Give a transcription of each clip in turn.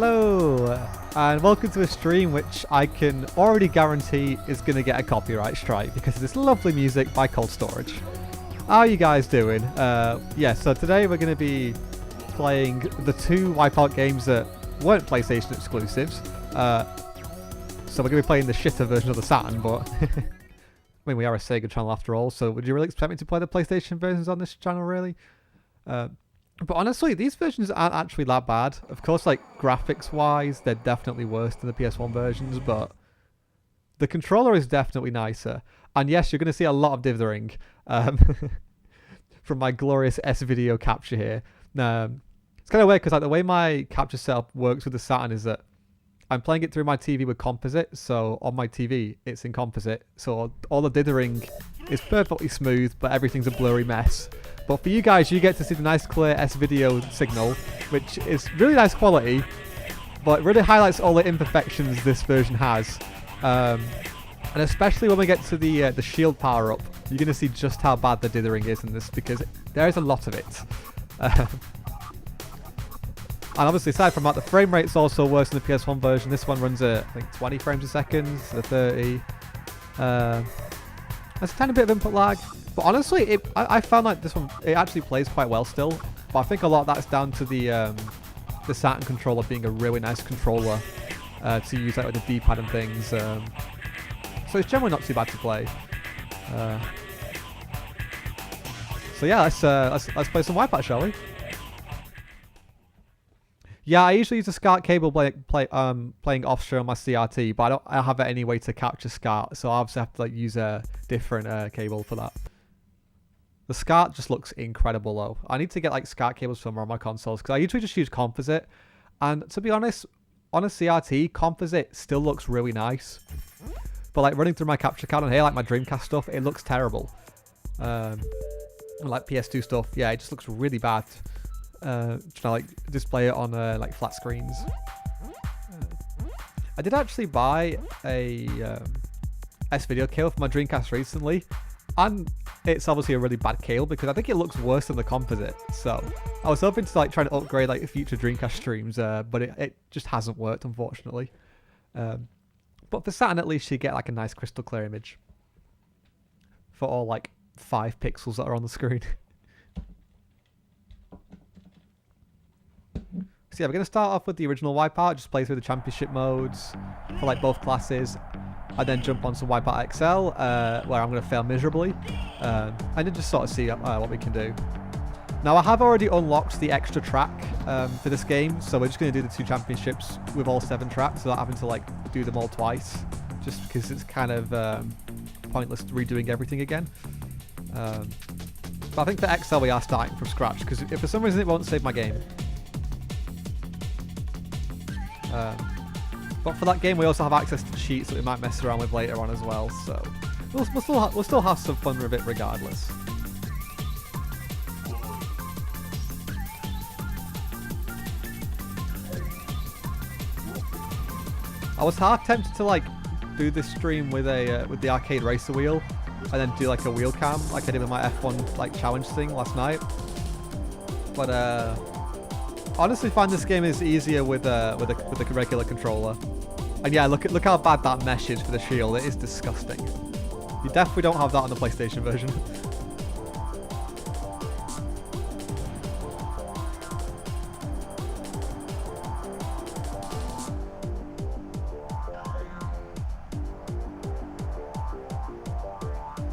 Hello, and welcome to a stream which I can already guarantee is going to get a copyright strike because of this lovely music by Cold Storage. How are you guys doing? Yeah, so today we're going to be playing the two WipEout games that weren't PlayStation exclusives. So we're going to be playing the shitter version of the Saturn, but I mean, we are a Sega channel after all, so would you really expect me to play the PlayStation versions on this channel, really? But honestly, these versions aren't actually that bad. Of course, like, graphics-wise, they're definitely worse than the PS1 versions, but the controller is definitely nicer. And yes, you're going to see a lot of dithering from my glorious S-video capture here. It's kind of weird because like, the way my capture setup works with the Saturn is that I'm playing it through my TV with composite, so on my TV, it's in composite. So all the dithering is perfectly smooth, but everything's a blurry mess. But for you guys, you get to see the nice clear S-video signal, which is really nice quality, but it really highlights all the imperfections this version has. And especially when we get to the shield power-up, you're going to see just how bad the dithering is in this, because there is a lot of it. And obviously, aside from that, the frame rate's also worse than the PS1 version. This one runs at, I think, 20 frames a second, to 30. There's a tiny bit of input lag. But honestly, I found like this one, it actually plays quite well still. But I think a lot of that's down to the Saturn controller being a really nice controller to use like with the D-pad and things. So it's generally not too bad to play. So yeah, let's play some WipEout, shall we? Yeah, I usually use a SCART cable playing offshore on my CRT, but I don't have any way to capture SCART, so I obviously have to like use a different cable for that. The SCART just looks incredible though. I need to get like SCART cables from on my consoles because I usually just use composite, and to be honest, on a CRT, composite still looks really nice. But like running through my capture card on here, like my Dreamcast stuff, it looks terrible. And like PS2 stuff, yeah, it just looks really bad. Trying to like display it on like flat screens. I did actually buy a S-video cable for my Dreamcast recently, and it's obviously a really bad cable because I think it looks worse than the composite. So I was hoping to like try to upgrade like future Dreamcast streams, but it just hasn't worked, unfortunately. But for Saturn, at least you get like a nice crystal clear image for all like 5 pixels that are on the screen. So yeah, we're going to start off with the original WipEout, just play through the championship modes for like both classes, and then jump on some WipEout XL, where I'm going to fail miserably, and then just sort of see what we can do. Now I have already unlocked the extra track for this game, so we're just going to do the 2 championships with all 7 tracks without having to like do them all twice, just because it's kind of pointless redoing everything again. But I think for XL we are starting from scratch, because if for some reason it won't save my game. But for that game we also have access to cheats that we might mess around with later on as well, so we'll still have some fun with it regardless. I was half tempted to like do this stream with the arcade racer wheel and then do like a wheel cam like I did with my F1 like challenge thing last night, but honestly find this game is easier with a regular controller. And yeah, look how bad that mesh is for the shield. It is disgusting. You definitely don't have that on the PlayStation version.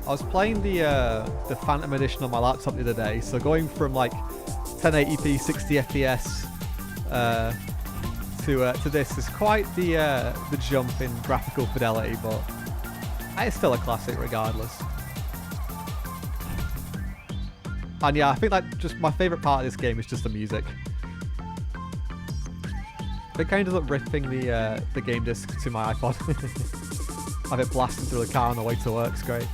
I was playing the Phantom Edition on my laptop the other day, so going from like 1080p 60 FPS to this is quite the jump in graphical fidelity, but it's still a classic regardless. And yeah, I think like just my favourite part of this game is just the music. It kind of look ripping the game disc to my iPod. Have it blasting through the car on the way to work. It's great.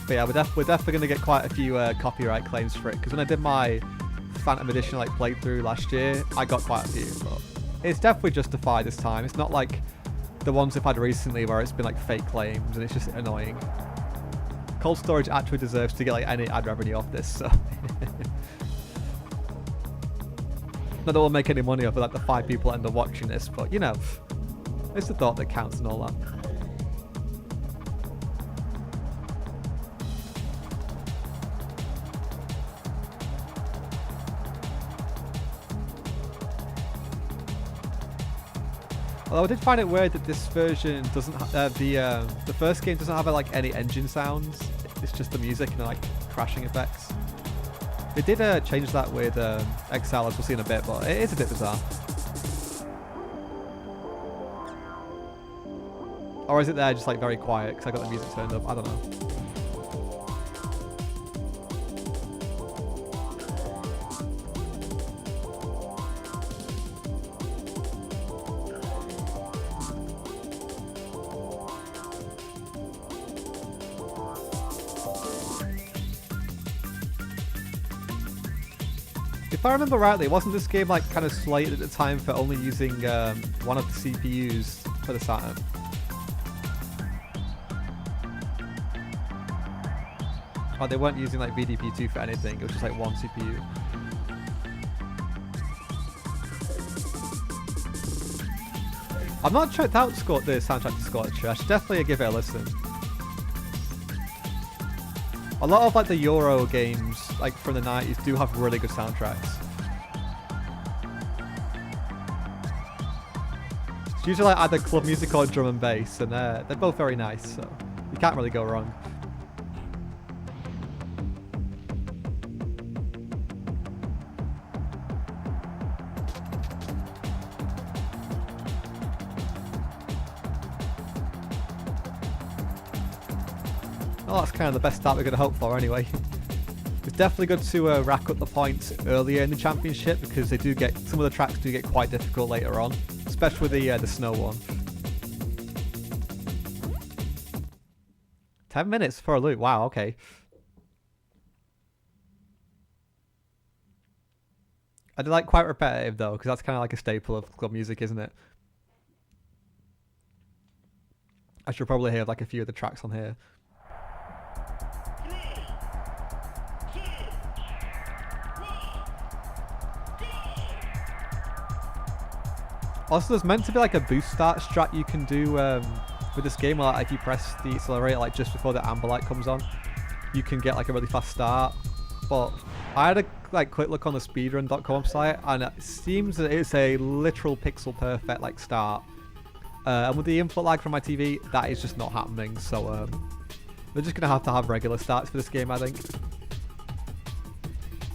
But yeah, we're definitely going to get quite a few copyright claims for it, because when I did my Phantom Edition like playthrough last year, I got quite a few, but it's definitely justified this time. It's not like the ones I've had recently where it's been like fake claims and it's just annoying. Cold Storage actually deserves to get like any ad revenue off this, so. Not that we'll make any money off of like the 5 people that end up watching this, but you know, it's the thought that counts and all that. Although I did find it weird that this version doesn't the first game doesn't have like any engine sounds. It's just the music and like crashing effects. They did change that with Excel, as we'll see in a bit, but it is a bit bizarre. Or is it there just like very quiet because I got the music turned up? I don't know. If I remember rightly, wasn't this game like kind of slated at the time for only using one of the CPUs for the Saturn? Oh, they weren't using like VDP2 for anything, it was just like one CPU. I've not checked out the soundtrack to Scorcher. I should definitely give it a listen. A lot of like the Euro games, like from the 90s, do have really good soundtracks. It's usually like either club music or drum and bass, and they're both very nice, so you can't really go wrong. Well, that's kind of the best start we're going to hope for anyway. It's definitely good to rack up the points earlier in the championship because they do get, some of the tracks do get quite difficult later on, especially the snow one. 10 minutes for a loop, wow, okay. I do like quite repetitive though, because that's kind of like a staple of club music, isn't it? I should probably hear like a few of the tracks on here. Also, there's meant to be like a boost start strat you can do with this game, where like, if you press the accelerator like just before the amber light comes on, you can get like a really fast start. But I had a like quick look on the speedrun.com site, and it seems that it's a literal pixel perfect like start. And with the input lag from my TV, that is just not happening. So they're just gonna have to have regular starts for this game, I think.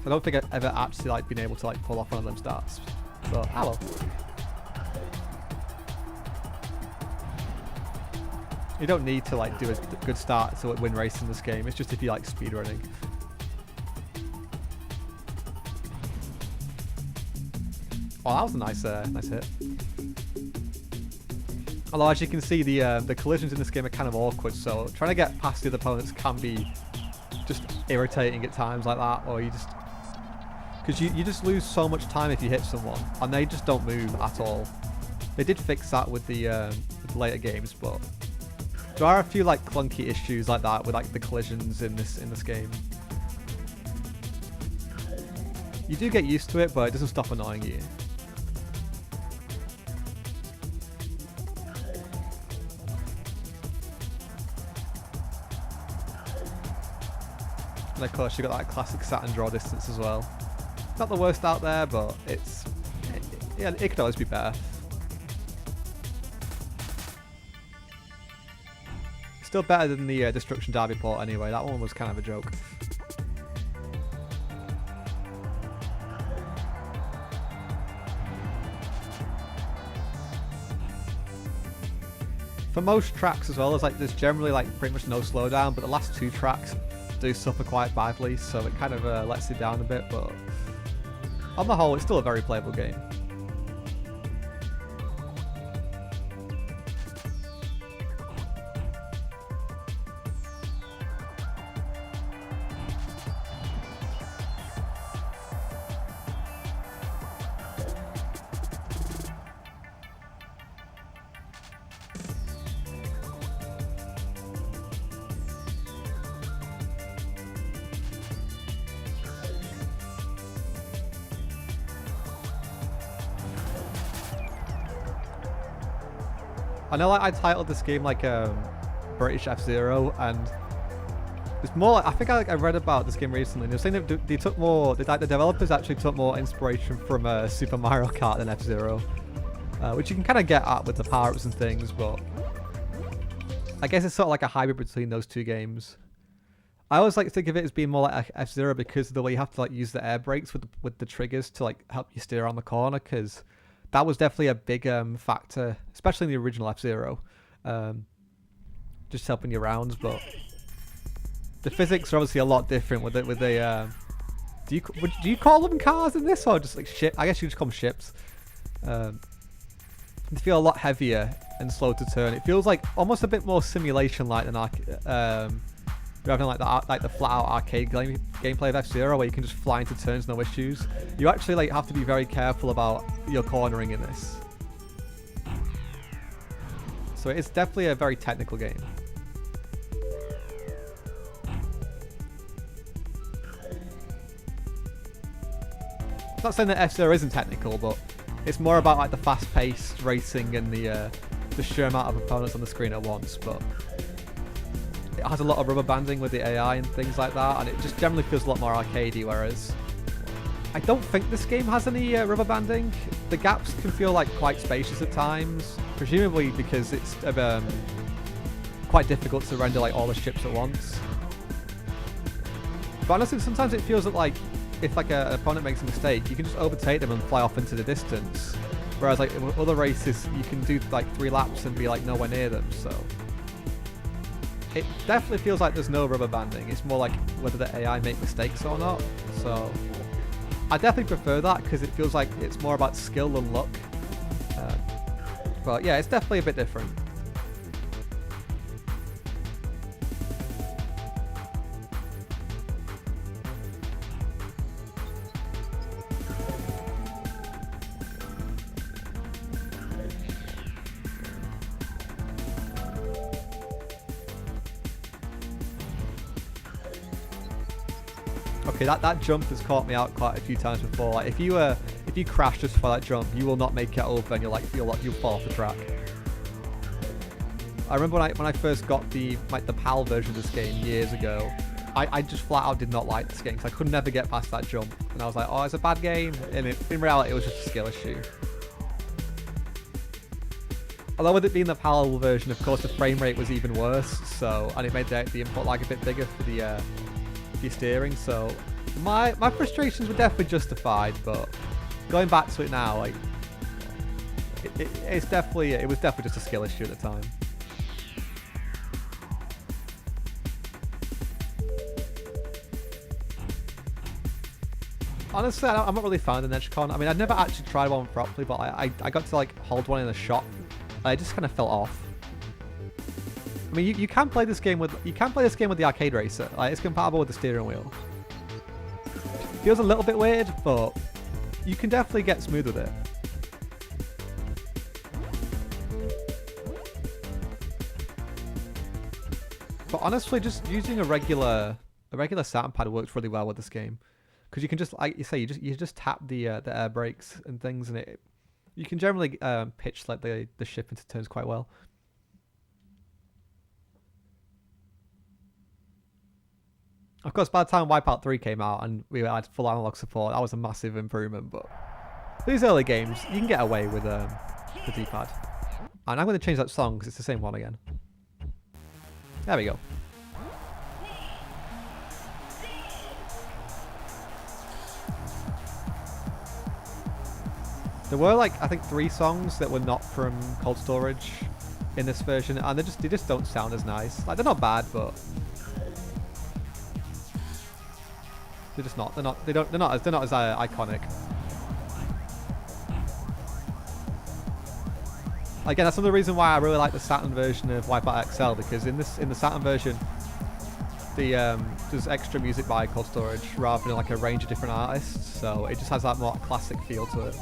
I don't think I've ever actually like been able to like pull off one of them starts. But hello. You don't need to like do a good start to win races in this game. It's just if you like speedrunning. Oh, that was a nice hit. Although, as you can see, the collisions in this game are kind of awkward. So trying to get past the other opponents can be just irritating at times like that, or you just because you just lose so much time if you hit someone, and they just don't move at all. They did fix that with the later games, but there are a few like clunky issues like that with like the collisions in this game. You do get used to it, but it doesn't stop annoying you. And of course you got that classic Saturn draw distance as well. Not the worst out there, but it could always be better. Still better than the Destruction Derby port anyway. That one was kind of a joke. For most tracks as well, there's generally like pretty much no slowdown, but the last 2 tracks do suffer quite badly, so it kind of lets it down a bit, but on the whole it's still a very playable game. I know like I titled this game like British F-Zero, and it's more like, I think I read about this game recently, and they were saying that they took more, like the developers actually took more inspiration from Super Mario Kart than F-Zero, which you can kind of get at with the power-ups and things, but I guess it's sort of like a hybrid between those two games. I always like to think of it as being more like F-Zero because of the way you have to like use the air brakes with the triggers to like help you steer around the corner, because that was definitely a big factor, especially in the original F-Zero, just helping you around. But the physics are obviously a lot different with the do you call them cars in this, or just like ship? I guess you just call them ships. They feel a lot heavier and slow to turn. It feels like almost a bit more simulation-like than rather than like the flat-out arcade gameplay of F-Zero, where you can just fly into turns, no issues. You actually like have to be very careful about your cornering in this. So it's definitely a very technical game. Not saying that F-Zero isn't technical, but it's more about like the fast-paced racing and the sheer amount of opponents on the screen at once. But it has a lot of rubber banding with the AI and things like that, and it just generally feels a lot more arcadey, whereas I don't think this game has any rubber banding. The gaps can feel like quite spacious at times, presumably because it's quite difficult to render like all the ships at once. But honestly, sometimes it feels that like if like an opponent makes a mistake, you can just overtake them and fly off into the distance, whereas like in other races you can do like 3 laps and be like nowhere near them. So it definitely feels like there's no rubber banding. It's more like whether the AI make mistakes or not. So I definitely prefer that because it feels like it's more about skill than luck. But yeah, it's definitely a bit different. Okay, that jump has caught me out quite a few times before. Like if you crash just for that jump, you will not make it over, and you'll fall off the track. I remember when I first got the PAL version of this game years ago, I just flat out did not like this game because I could never get past that jump, and I was like, oh, it's a bad game, and in reality it was just a skill issue. Although with it being the PAL version, of course the frame rate was even worse, and it made the input lag a bit bigger for the steering, so my frustrations were definitely justified. But going back to it now, like it was definitely just a skill issue at the time. Honestly, I'm not really a fan of the Nedgecon. I mean, I'd never actually tried one properly, but I got to like hold one in a shop, and it just kind of fell off. I mean, you can play this game with the arcade racer. Like, it's compatible with the steering wheel. It feels a little bit weird, but you can definitely get smooth with it. But honestly, just using a regular Saturn pad works really well with this game, because you can just, like you say, you just tap the air brakes and things, and you can generally pitch like the ship into turns quite well. Of course, by the time WipEout 3 came out and we had full analog support, that was a massive improvement. But these early games, you can get away with the D-pad. And I'm going to change that song because it's the same one again. There we go. There were like, I think 3 songs that were not from Cold Storage in this version, and they just don't sound as nice. Like, they're not bad, but they're just not. They're not as iconic. Again, that's another reason why I really like the Saturn version of WipEout XL, because in the Saturn version, there's extra music by Cold Storage rather than like a range of different artists, so it just has that more classic feel to it.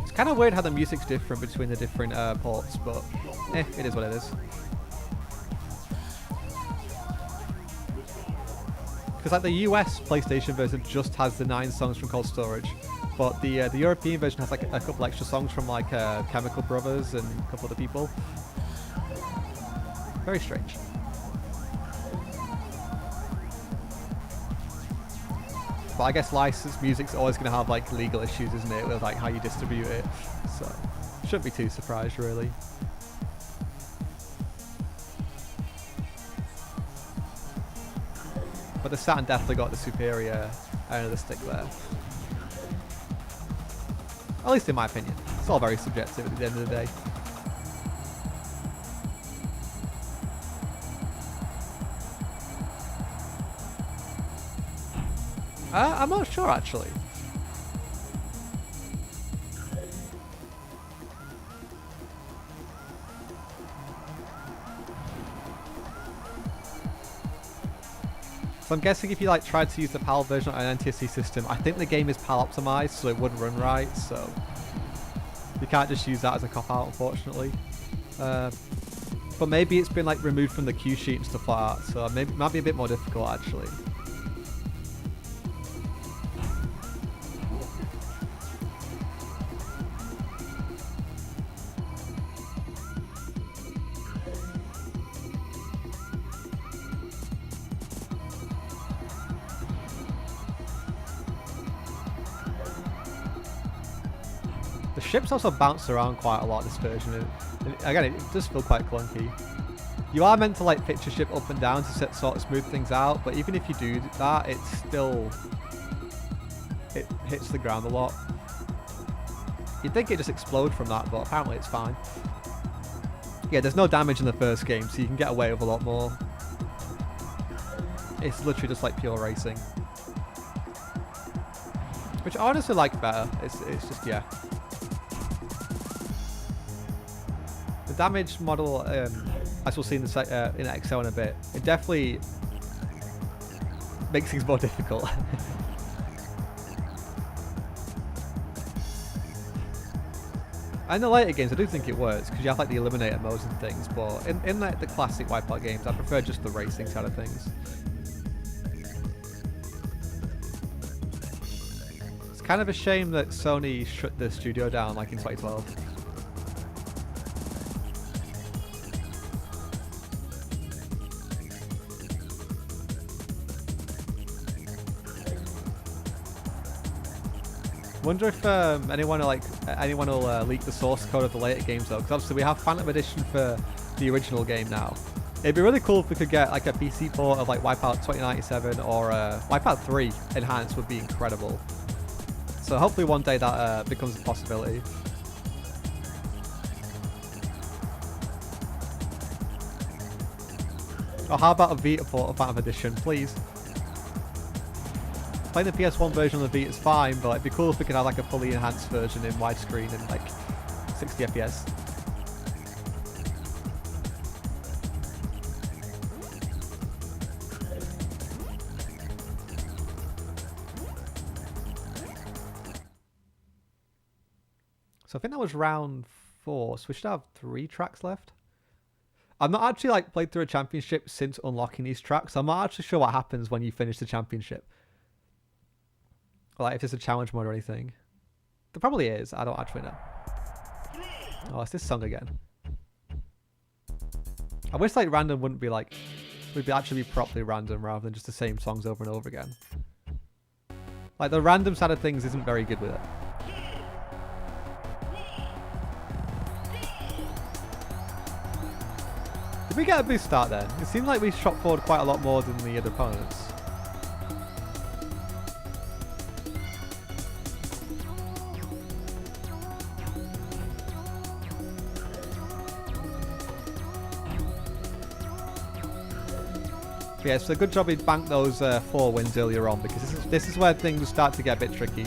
It's kind of weird how the music's different between the different ports, but it is what it is. Because like the US PlayStation version just has the 9 songs from Cold Storage, But the European version has like a couple extra songs from like Chemical Brothers and a couple other people. Very strange. But I guess licensed music's always going to have like legal issues, isn't it, with like how you distribute it. So shouldn't be too surprised really. But the Saturn definitely got the superior end of the stick there. At least in my opinion. It's all very subjective at the end of the day. I'm not sure actually. So I'm guessing if you like tried to use the PAL version on an NTSC system, I think the game is PAL optimized, so it wouldn't run right. So you can't just use that as a cop out, unfortunately. But maybe it's been like removed from the cue sheet and stuff like that, so maybe it might be a bit more difficult actually. The ships also bounce around quite a lot this version, and again, it does feel quite clunky. You are meant to like pitch a ship up and down to sort of smooth things out, but even if you do that, it hits the ground a lot. You'd think it just explode from that, but apparently it's fine. Yeah, there's no damage in the first game, so you can get away with a lot more. It's literally just like pure racing, which I honestly like better. It's just, yeah. The damage model, as we'll see in XL in a bit, it definitely makes things more difficult. And the later games, I do think it works because you have like the eliminator modes and things, but in like the classic WipEout games, I prefer just the racing side of things. It's kind of a shame that Sony shut the studio down like in 2012. Wonder if anyone will leak the source code of the later games though, because obviously we have Phantom Edition for the original game now. It'd be really cool if we could get like a PC port of like WipEout 2097 or WipEout 3 enhanced would be incredible. So hopefully one day that becomes a possibility. Or how about a Vita port of Phantom Edition, please? Playing the PS1 version of the Vita is fine, but it'd be cool if we could have like a fully enhanced version in widescreen and like 60 FPS. So I think that was round 4, so we should have 3 tracks left. I've not actually like played through a championship since unlocking these tracks, so I'm not actually sure what happens when you finish the championship. Like if there's a challenge mode or anything. There probably is, I don't actually know. Oh, it's this song again. I wish like random wouldn't be like, would be actually be properly random rather than just the same songs over and over again. Like the random side of things isn't very good with it. Did we get a boost start then? It seemed like we shot forward quite a lot more than the other opponents. Yeah, it's a good job he banked those 4 wins earlier on, because this is where things start to get a bit tricky.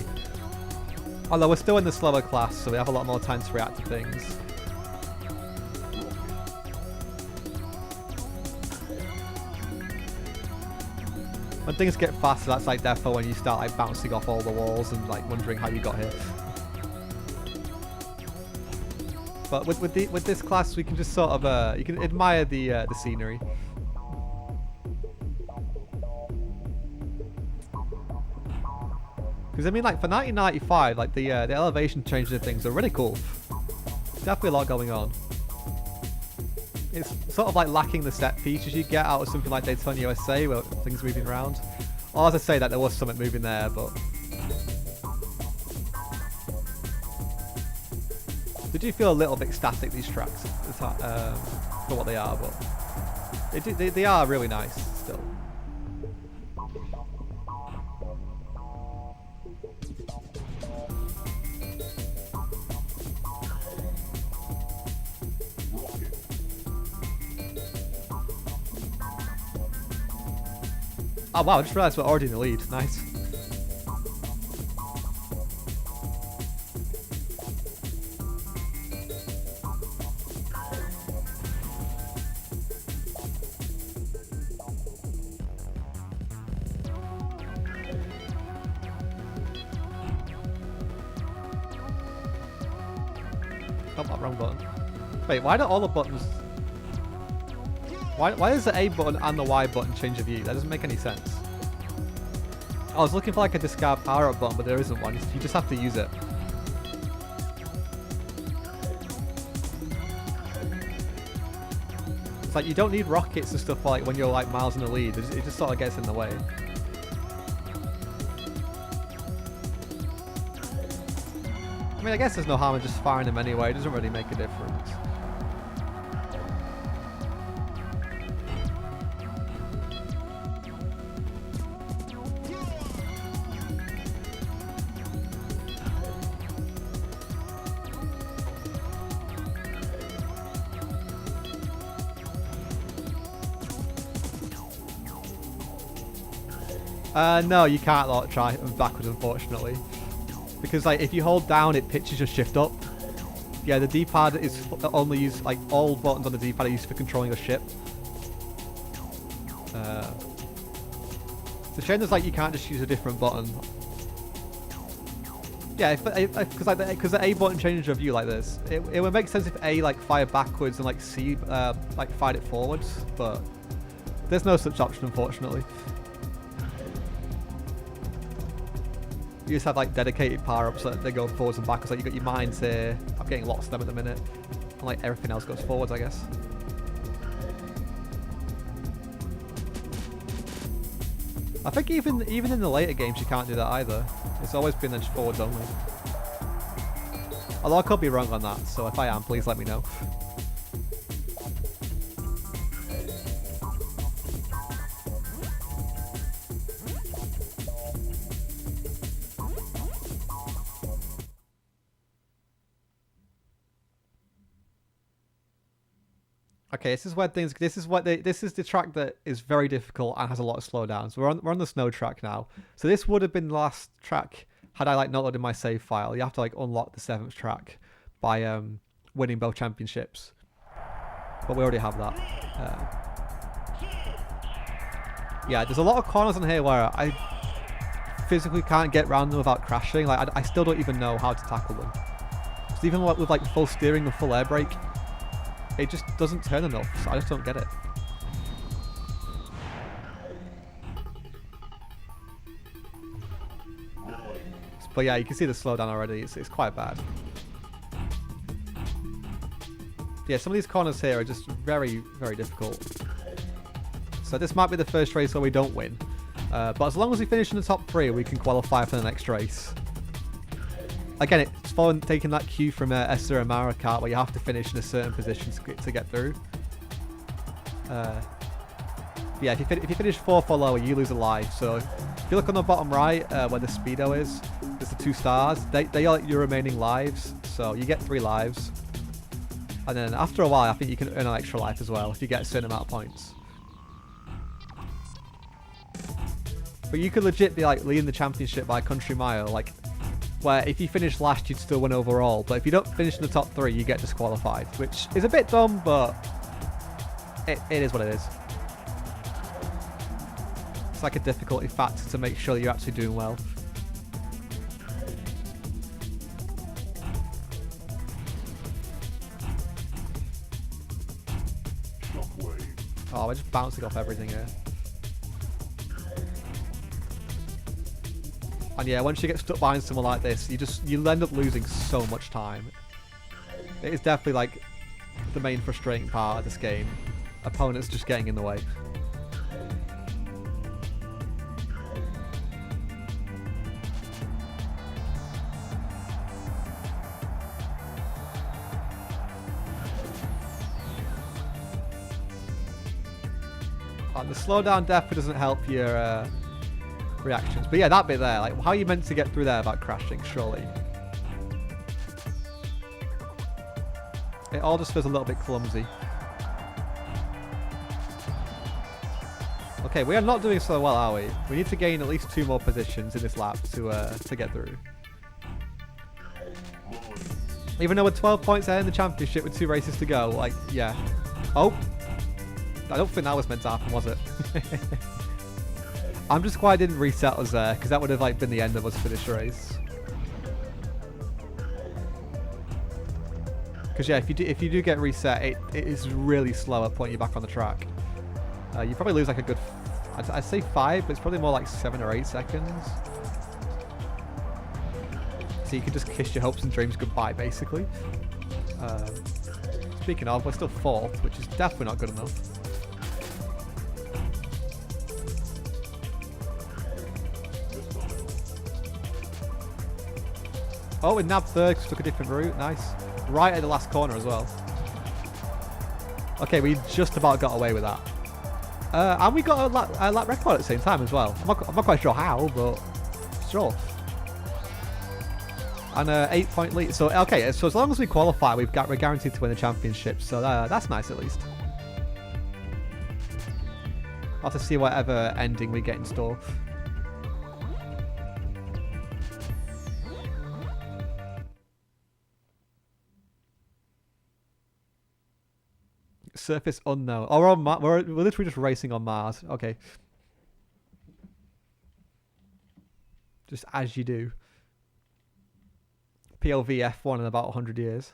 Although we're still in the slower class, so we have a lot more time to react to things. When things get faster, that's like defo when you start like bouncing off all the walls and like wondering how you got here. But with this class, we can just sort of you can admire the scenery. Because I mean, like for 1995, like the elevation changes and things are really cool. Definitely a lot going on. It's sort of like lacking the set features you get out of something like Daytona USA, where things moving around. Or as I say, that there was something moving there, but they do feel a little bit static, these tracks, for what they are, but they are really nice still. Oh wow, I just realised we're already in the lead. Nice. Oh, wrong button. Wait, why do all the buttons... Why does the A button and the Y button change the view? That doesn't make any sense. I was looking for like a discard power up button, but there isn't one. You just have to use it. It's like you don't need rockets and stuff like when you're like miles in the lead. It just sort of gets in the way. I mean, I guess there's no harm in just firing them anyway. It doesn't really make a difference. No, you can't try backwards, unfortunately. Because like if you hold down, it pitches your shift up. Yeah, the D-pad is only used, like all buttons on the D-pad are used for controlling your ship. It's a shame there's like you can't just use a different button. Yeah, because the A button changes your view like this. It would make sense if A like fired backwards and like C like fired it forwards, but there's no such option, unfortunately. You just have like dedicated power-ups that they go forwards and backwards. Like you got your mines here. I'm getting lots of them at the minute. And like everything else goes forwards, I guess. I think even in the later games you can't do that either. It's always been just forwards only. Although I could be wrong on that, so if I am, please let me know. Okay, this is where things. This is the track that is very difficult and has a lot of slowdowns. We're on the snow track now, so this would have been the last track had I like not loaded my save file. You have to like unlock the 7th track by winning both championships, but we already have that. Yeah, there's a lot of corners on here where I physically can't get around them without crashing. Like I still don't even know how to tackle them. Because even with like full steering and full air brake, it just doesn't turn enough, so I just don't get it. But yeah, you can see the slowdown already. It's quite bad. Yeah, some of these corners here are just very, very difficult. So this might be the first race where we don't win. But as long as we finish in the top 3, we can qualify for the next race. Again, it's following taking that cue from Esther and Mario Kart, where you have to finish in a certain position to get through. Yeah, if you finish 4th or lower, you lose a life. So if you look on the bottom right, where the speedo is, there's the 2 stars. They are your remaining lives, so you get 3 lives. And then after a while, I think you can earn an extra life as well if you get a certain amount of points. But you could legit be like leading the championship by a country mile, like, where if you finish last, you'd still win overall. But if you don't finish in the top 3, you get disqualified, which is a bit dumb, but it is what it is. It's like a difficulty factor to make sure that you're actually doing well. Oh, we're just bouncing off everything here. And yeah, once you get stuck behind someone like this, you end up losing so much time. It is definitely like the main frustrating part of this game. Opponents just getting in the way. And the slowdown definitely doesn't help your reactions. But yeah, that bit there, like how are you meant to get through there without crashing, surely? It all just feels a little bit clumsy. Okay, we are not doing so well, are we? We need to gain at least 2 more positions in this lap to get through. Even though we're 12 points ahead in the championship with 2 races to go, like, yeah. Oh! I don't think that was meant to happen, was it? I'm just glad I didn't reset us there, because that would have like been the end of us for this race. Because yeah, if you do get reset, it is really slow at putting you back on the track. You probably lose like a good, I'd say 5, but it's probably more like 7 or 8 seconds. So you can just kiss your hopes and dreams goodbye, basically. Speaking of, we're still 4th, which is definitely not good enough. Oh, we nabbed 3rd, took a different route. Nice. Right at the last corner as well. Okay, we just about got away with that. And we got a lap record at the same time as well. I'm not quite sure how, but sure. And 8-point lead. So, okay, so as long as we qualify, we're guaranteed to win the championship. So that's nice at least. I'll have to see whatever ending we get in store. Surface unknown. Oh, we're on we're literally just racing on Mars. Okay. Just as you do. PLV F1 in about 100 years.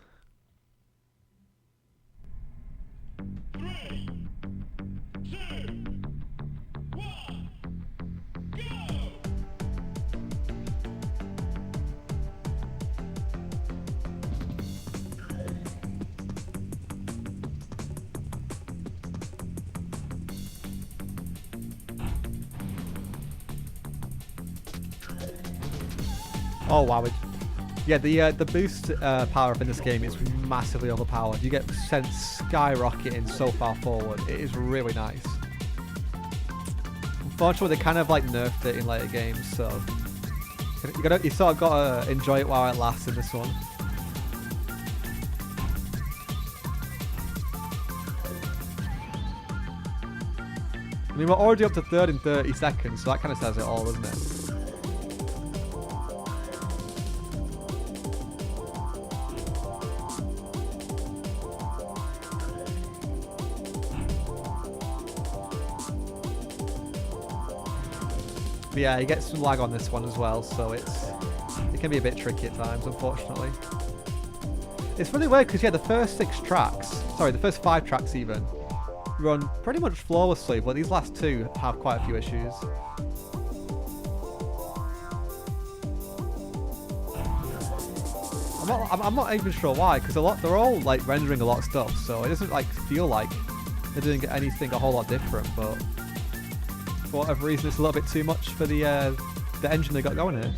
3, 2, 1, go! Oh wow! Yeah, the boost power up in this game is massively overpowered. You get sent skyrocketing so far forward. It is really nice. Unfortunately, they kind of like nerfed it in later games, so you sort of gotta enjoy it while it lasts in this one. I mean, we're already up to 3rd in 30 seconds, so that kind of says it all, doesn't it? But yeah, you get some lag on this one as well, so it can be a bit tricky at times, unfortunately. It's really weird because yeah, the first 5 tracks even, run pretty much flawlessly, but these last 2 have quite a few issues. I'm not even sure why, because they're all like rendering a lot of stuff, so it doesn't like feel like they're doing anything a whole lot different, but for whatever reason it's a little bit too much for the engine they got going here.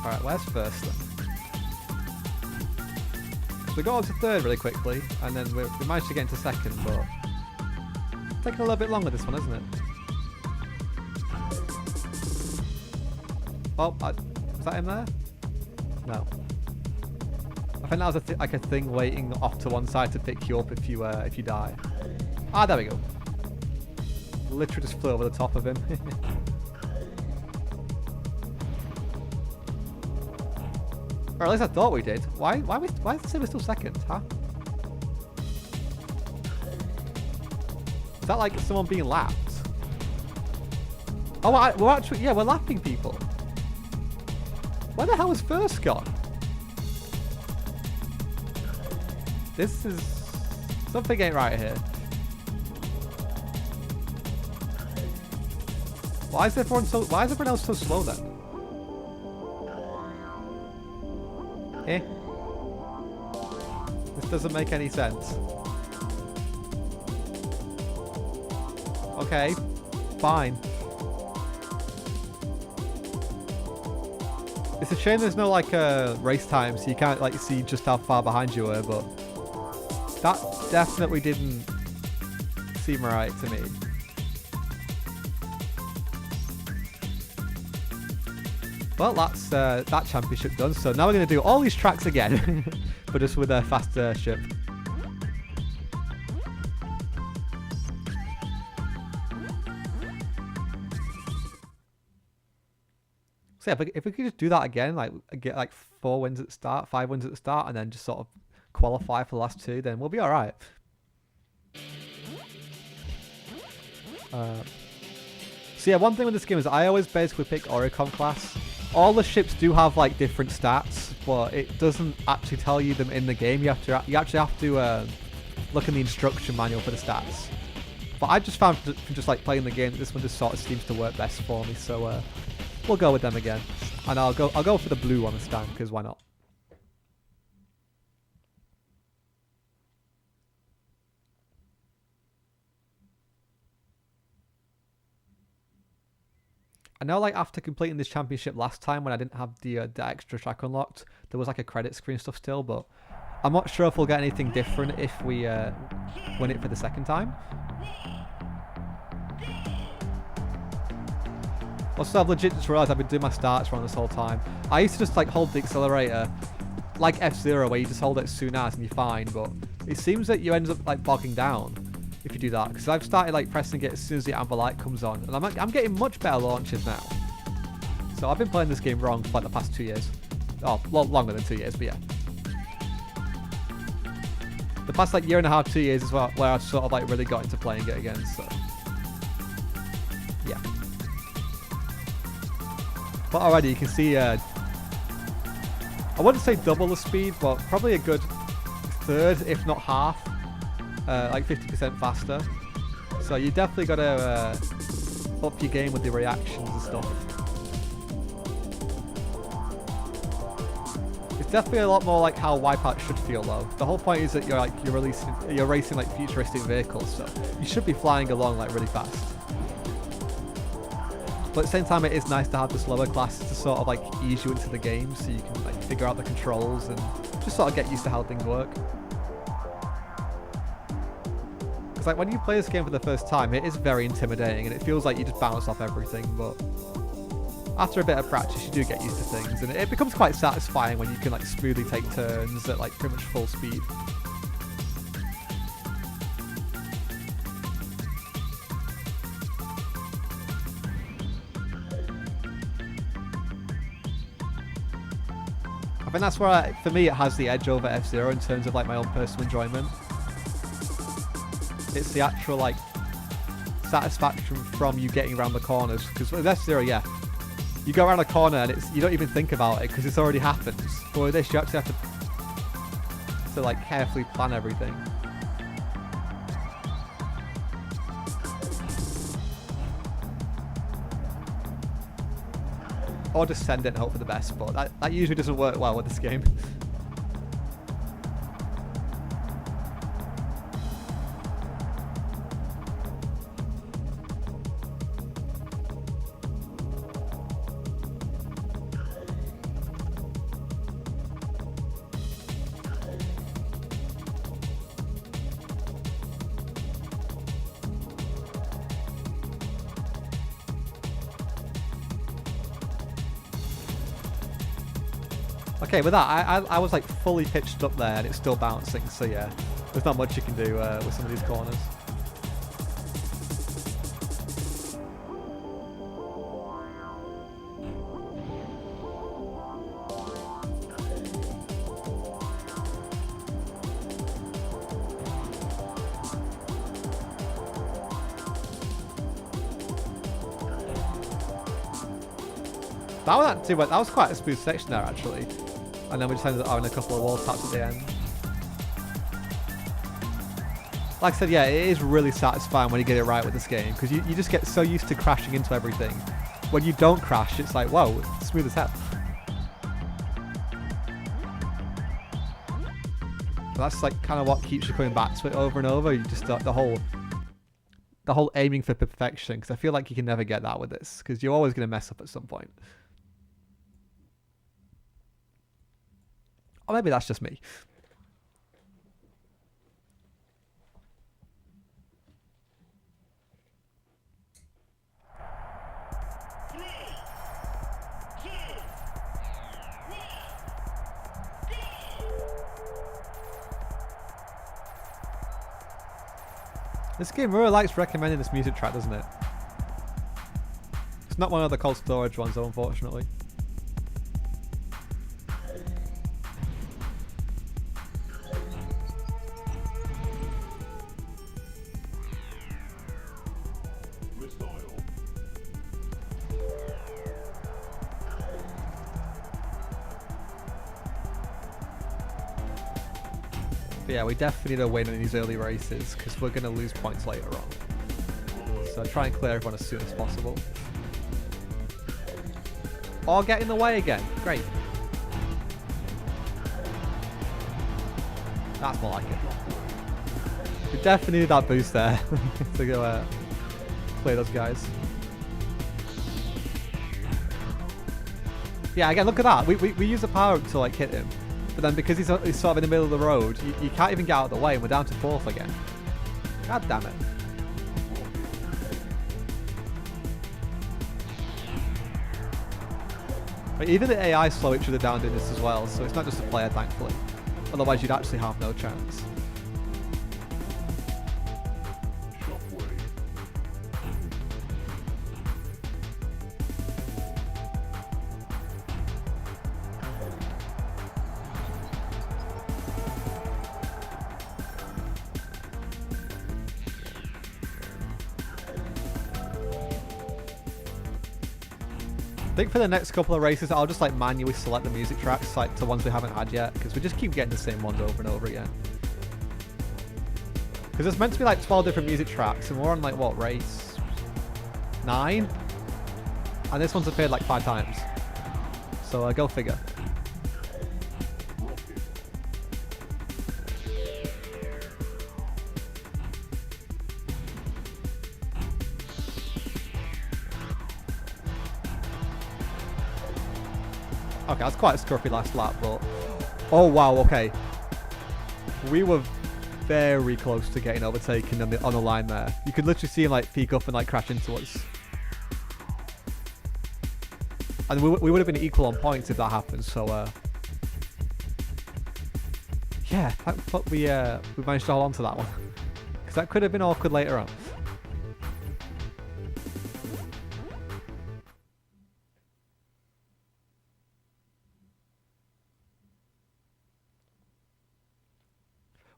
Alright, where's first then? So we got on to 3rd really quickly, and then we managed to get into 2nd, but it's taking a little bit longer this one, isn't it? Oh, was that him there? No. I think that was like a thing waiting off to one side to pick you up if you die. Ah, there we go. Literally just flew over the top of him. Or at least I thought we did. Why did it say we're still 2nd, huh? Is that like someone being lapped? Oh, we're actually, yeah, we're lapping people. Where the hell is first gone? This is... Something ain't right here. Why is everyone else so slow then? Eh? This doesn't make any sense. Okay, fine. It's a shame there's no like race time, so you can't like see just how far behind you were, but that definitely didn't seem right to me. Well, that's that championship done. So now we're going to do all these tracks again, but just with a faster ship. So yeah, if we could just do that again, like get like 4 wins at the start, 5 wins at the start, and then just sort of qualify for the last 2, then we'll be all right. So yeah, one thing with this game is I always basically pick Oricon class. All the ships do have like different stats, but it doesn't actually tell you them in the game. You actually have to look in the instruction manual for the stats. But I just found from just like playing the game that this one just sort of seems to work best for me. So we'll go with them again, and I'll go for the blue one this time because why not? I know, like, after completing this championship last time when I didn't have the extra track unlocked, there was like a credit screen stuff still, but I'm not sure if we'll get anything different if we win it for the second time. Also, I've legit just realised I've been doing my starts wrong this whole time. I used to just like hold the accelerator like F-Zero, where you just hold it as soon as and you're fine, but it seems that you end up like bogging down if you do that, because I've started like pressing it as soon as the amber light comes on, and I'm getting much better launches now. So I've been playing this game wrong for like the past 2 years. Oh, longer than 2 years, but yeah. The past like year and a half, 2 years is where I've sort of like really got into playing it again, so yeah. But already you can see, I wouldn't say double the speed, but probably a good third, if not half. Like 50% faster. So you definitely got to up your game with the reactions and stuff. It's definitely a lot more like how WipEout should feel though. The whole point is that you're racing like futuristic vehicles, so you should be flying along like really fast. But at the same time, it is nice to have the slower classes to sort of like ease you into the game, so you can like figure out the controls and just sort of get used to how things work. Like when you play this game for the first time, it is very intimidating and it feels like you just bounce off everything, but after a bit of practice you do get used to things, and it becomes quite satisfying when you can like smoothly take turns at like pretty much full speed. I think that's where for me it has the edge over F-Zero in terms of like my own personal enjoyment. It's the actual like satisfaction from you getting around the corners, because with F-Zero, yeah, you go around a corner and you don't even think about it because it's already happened. But with this, you actually have to like carefully plan everything. Or just send it and hope for the best, but that usually doesn't work well with this game. Okay, with that, I was like fully pitched up there and it's still bouncing, so yeah, there's not much you can do with some of these corners. That one actually that was quite a smooth section there actually. And then we just ended up having a couple of wall taps at the end. Like I said, yeah, it is really satisfying when you get it right with this game, because you just get so used to crashing into everything. When you don't crash, it's like, whoa, it's smooth as hell. But that's like kind of what keeps you coming back to it over and over. You just the whole aiming for perfection, because I feel like you can never get that with this, because you're always going to mess up at some point. Or maybe that's just me. This game really likes recommending this music track, doesn't it? It's not one of the cold storage ones though, unfortunately. But yeah, we definitely need a win in these early races, because we're going to lose points later on. So try and clear everyone as soon as possible. Or get in the way again. Great. That's more like it. We definitely need that boost there to go clear those guys. Yeah, again, look at that. We use the power up to like hit him. But then because he's sort of in the middle of the road, you can't even get out of the way, and we're down to 4th again. God damn it. But even the AI slow each other down in this as well, so it's not just a player, thankfully. Otherwise you'd actually have no chance. I think for the next couple of races, I'll just like manually select the music tracks like to ones we haven't had yet, because we just keep getting the same ones over and over again. Because there's meant to be like 12 different music tracks, and we're on like what, race 9? And this one's appeared like 5 times. So go figure. Okay, that's quite a scruffy last lap, but... Oh, wow, okay. We were very close to getting overtaken on the line there. You could literally see him, like, peek up and, like, crash into us. And we would have been equal on points if that happened, so, yeah, thankfully we managed to hold on to that one. Because that could have been awkward later on.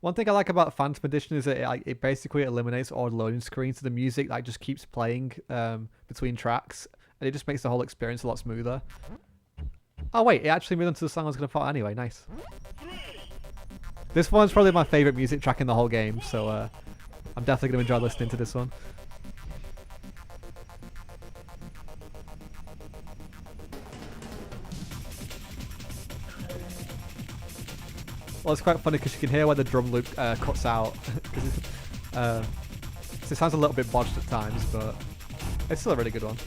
One thing I like about Phantom Edition is that it basically eliminates all loading screens, so the music like just keeps playing between tracks, and it just makes the whole experience a lot smoother. Oh wait, it actually moved on to the song I was going to put anyway, nice. This one's probably my favourite music track in the whole game, so I'm definitely going to enjoy listening to this one. Well, it's quite funny because you can hear where the drum loop cuts out. So it sounds a little bit bodged at times, but it's still a really good one.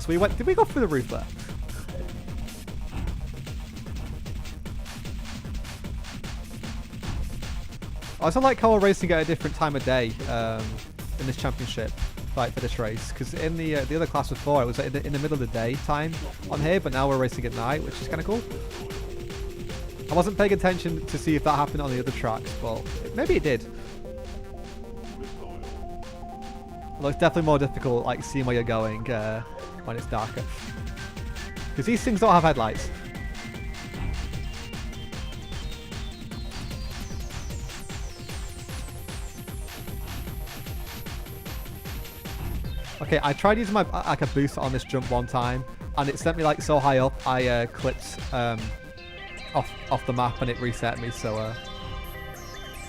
So we went. Did we go through the roof there? I also like how we're racing at a different time of day in this championship, like for this race. Because in the other class before, it was in the middle of the day time on here, but now we're racing at night, which is kind of cool. I wasn't paying attention to see if that happened on the other tracks, but maybe it did. Although it's definitely more difficult, like seeing where you're going when it's darker, because these things don't have headlights. Okay, I tried using my like a booster on this jump one time, and it sent me like so high up. I clipped off the map, and it reset me. So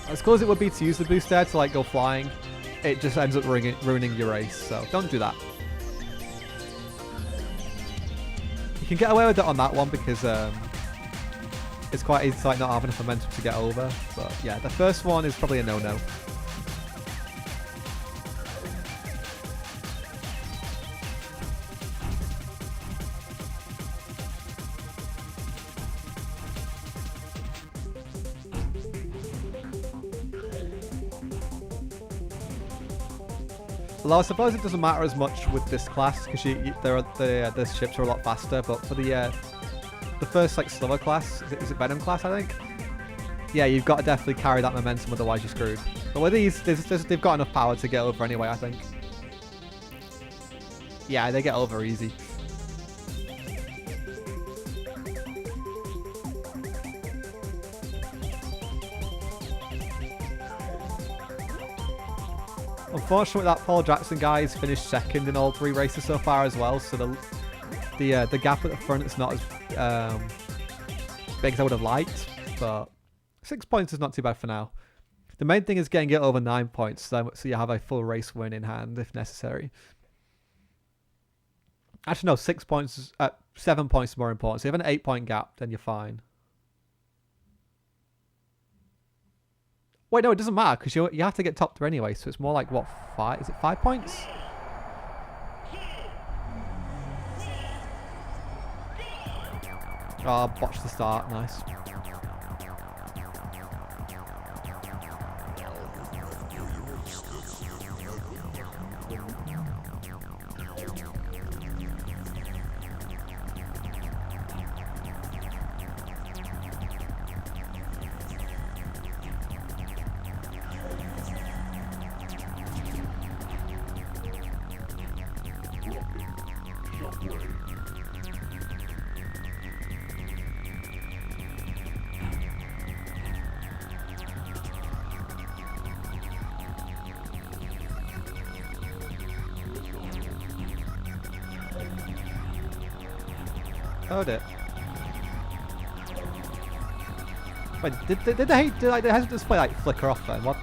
as cool as it would be to use the boost there to like go flying, it just ends up ruining your race. So don't do that. You can get away with it on that one because it's quite easy to like not have enough momentum to get over. But yeah, the first one is probably a no-no. Although I suppose it doesn't matter as much with this class because the ships are a lot faster. But for the first like slower class, is it Venom class? I think. Yeah, you've got to definitely carry that momentum, otherwise you're screwed. But with these, they've got enough power to get over anyway. I think. Yeah, they get over easy. Unfortunately, that Paul Jackson guy has finished second in all 3 races so far as well. So the gap at the front is not as big as I would have liked, but 6 points is not too bad for now. The main thing is getting it over 9 points, so you have a full race win in hand if necessary. Actually, no, 6 points, 7 points is more important. So if you have an 8-point gap, then you're fine. Wait, no, it doesn't matter because you have to get top 3 anyway. So it's more like what, 5? Is it 5 points? Oh, botched the start. Nice. Oh, did. Wait, did the heads display like flicker off then? What?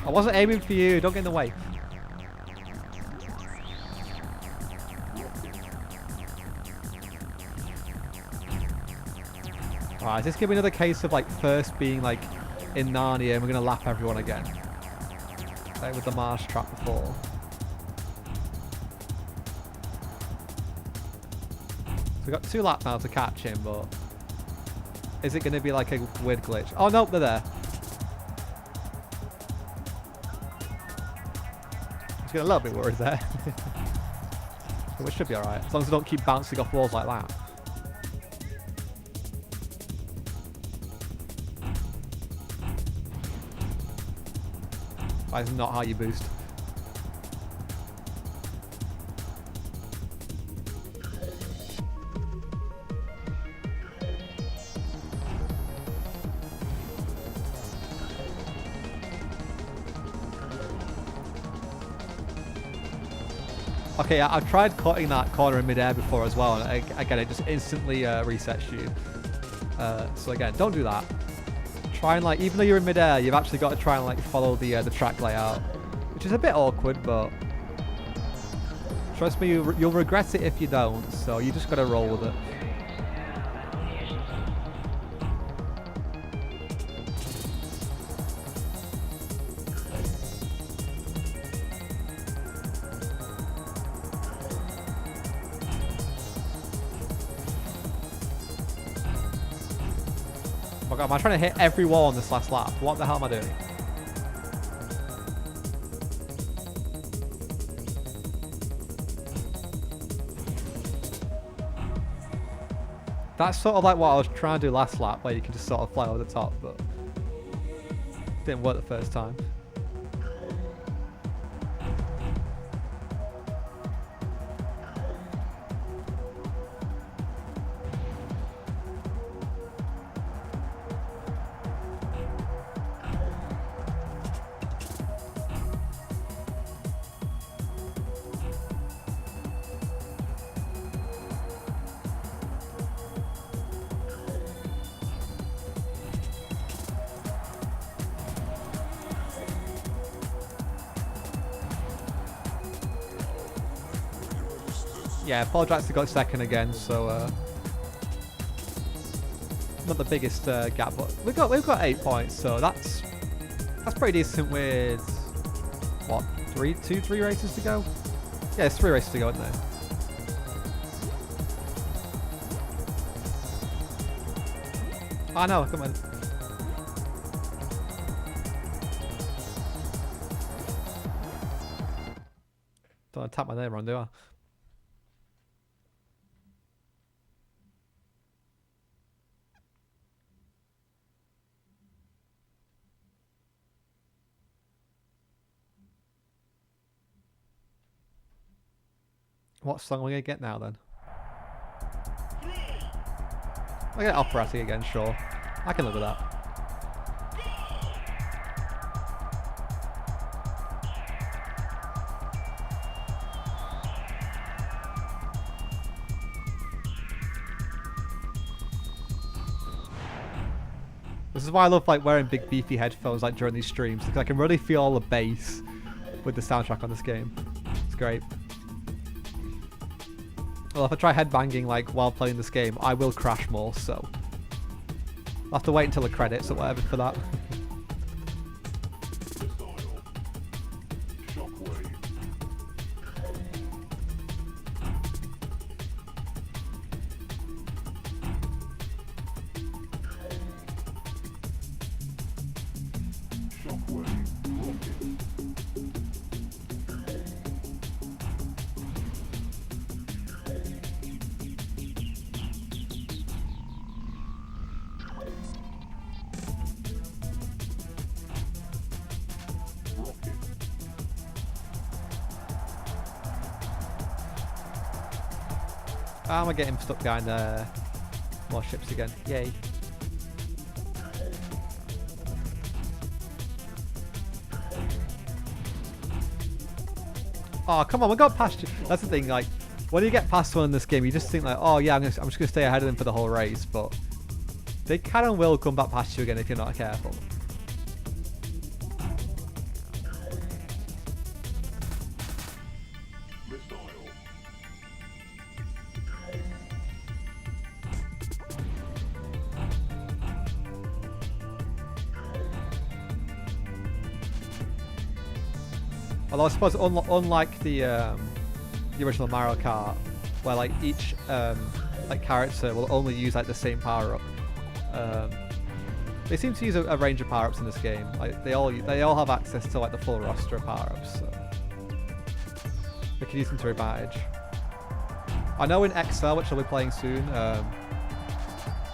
I wasn't aiming for you. Don't get in the way. Alright, is this gonna be another case of like first being like in Narnia and we're gonna lap everyone again? Like with the Mars trap before. So we've got 2 laps now to catch him, but is it going to be like a weird glitch? Oh, nope, they're there. Just getting a little bit worried there. But we should be alright, as long as we don't keep bouncing off walls like that. That is not how you boost. Okay, I've tried cutting that corner in midair before as well, and again, it just instantly resets you. So again, don't do that. Try and like, even though you're in midair, you've actually got to try and like follow the track layout, which is a bit awkward, but trust me, you'll regret it if you don't. So you just got to roll with it. Oh my god, am I trying to hit every wall on this last lap? What the hell am I doing? That's sort of like what I was trying to do last lap, where you can just sort of fly over the top, but didn't work the first time. Yeah, Paul Jackson got second again, so not the biggest gap, but we've got 8 points, so that's pretty decent with what, 3 races to go? Yeah, it's 3 races to go, isn't there? I know, come on. Don't want to tap my name wrong, do I? What song are we going to get now then? I get operatic again, sure. I can live with that. This is why I love like wearing big beefy headphones like during these streams, because I can really feel all the bass with the soundtrack on this game. It's great. Well, if I try headbanging like while playing this game, I will crash more, so I'll have to wait until the credits or whatever for that. I'm gonna get him stuck behind more ships again. Yay. Oh, come on, we got past you. That's the thing, like, when you get past one in this game, you just think like, oh yeah, I'm just gonna stay ahead of them for the whole race, but they can and will come back past you again if you're not careful. Although I suppose unlike the original Mario Kart, where like each like character will only use like the same power up, they seem to use a range of power ups in this game. Like they all have access to like the full roster of power ups, so they can use them to their advantage. I know in XL, which I'll be playing soon,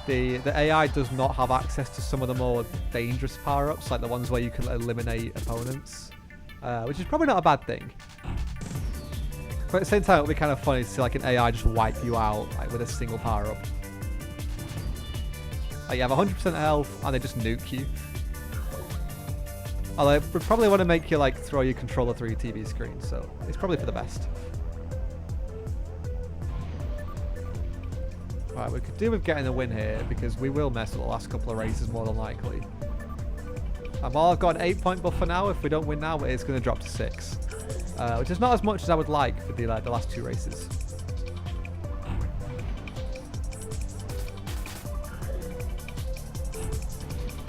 the AI does not have access to some of the more dangerous power ups, like the ones where you can eliminate opponents. Which is probably not a bad thing. But at the same time, it'll be kind of funny to see like an AI just wipe you out like with a single power up. Like you have 100% health and they just nuke you. Although they probably want to make you like throw your controller through your TV screen, so it's probably for the best. Right, we could do with getting a win here because we will mess up the last couple of races more than likely. Well, I've got an 8-point buffer now. If we don't win now, it's going to drop to 6. Which is not as much as I would like for the last 2 races.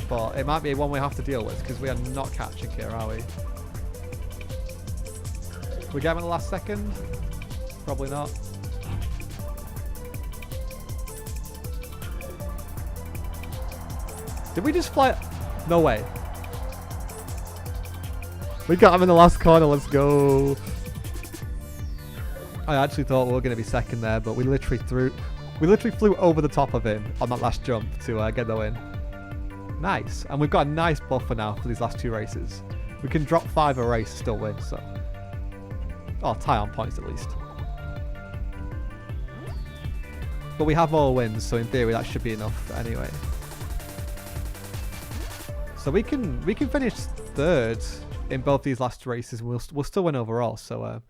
But it might be one we have to deal with because we are not catching here, are we? We get him in the last second? Probably not. Did we just fly? No way. We got him in the last corner, let's go. I actually thought we were going to be second there, but we literally flew over the top of him on that last jump to get the win. Nice. And we've got a nice buffer now for these last 2 races. We can drop 5 a race, still win, so. Oh, tie on points at least. But we have more wins, so in theory that should be enough anyway. So we can finish 3rd in both these last races. We'll still win overall. So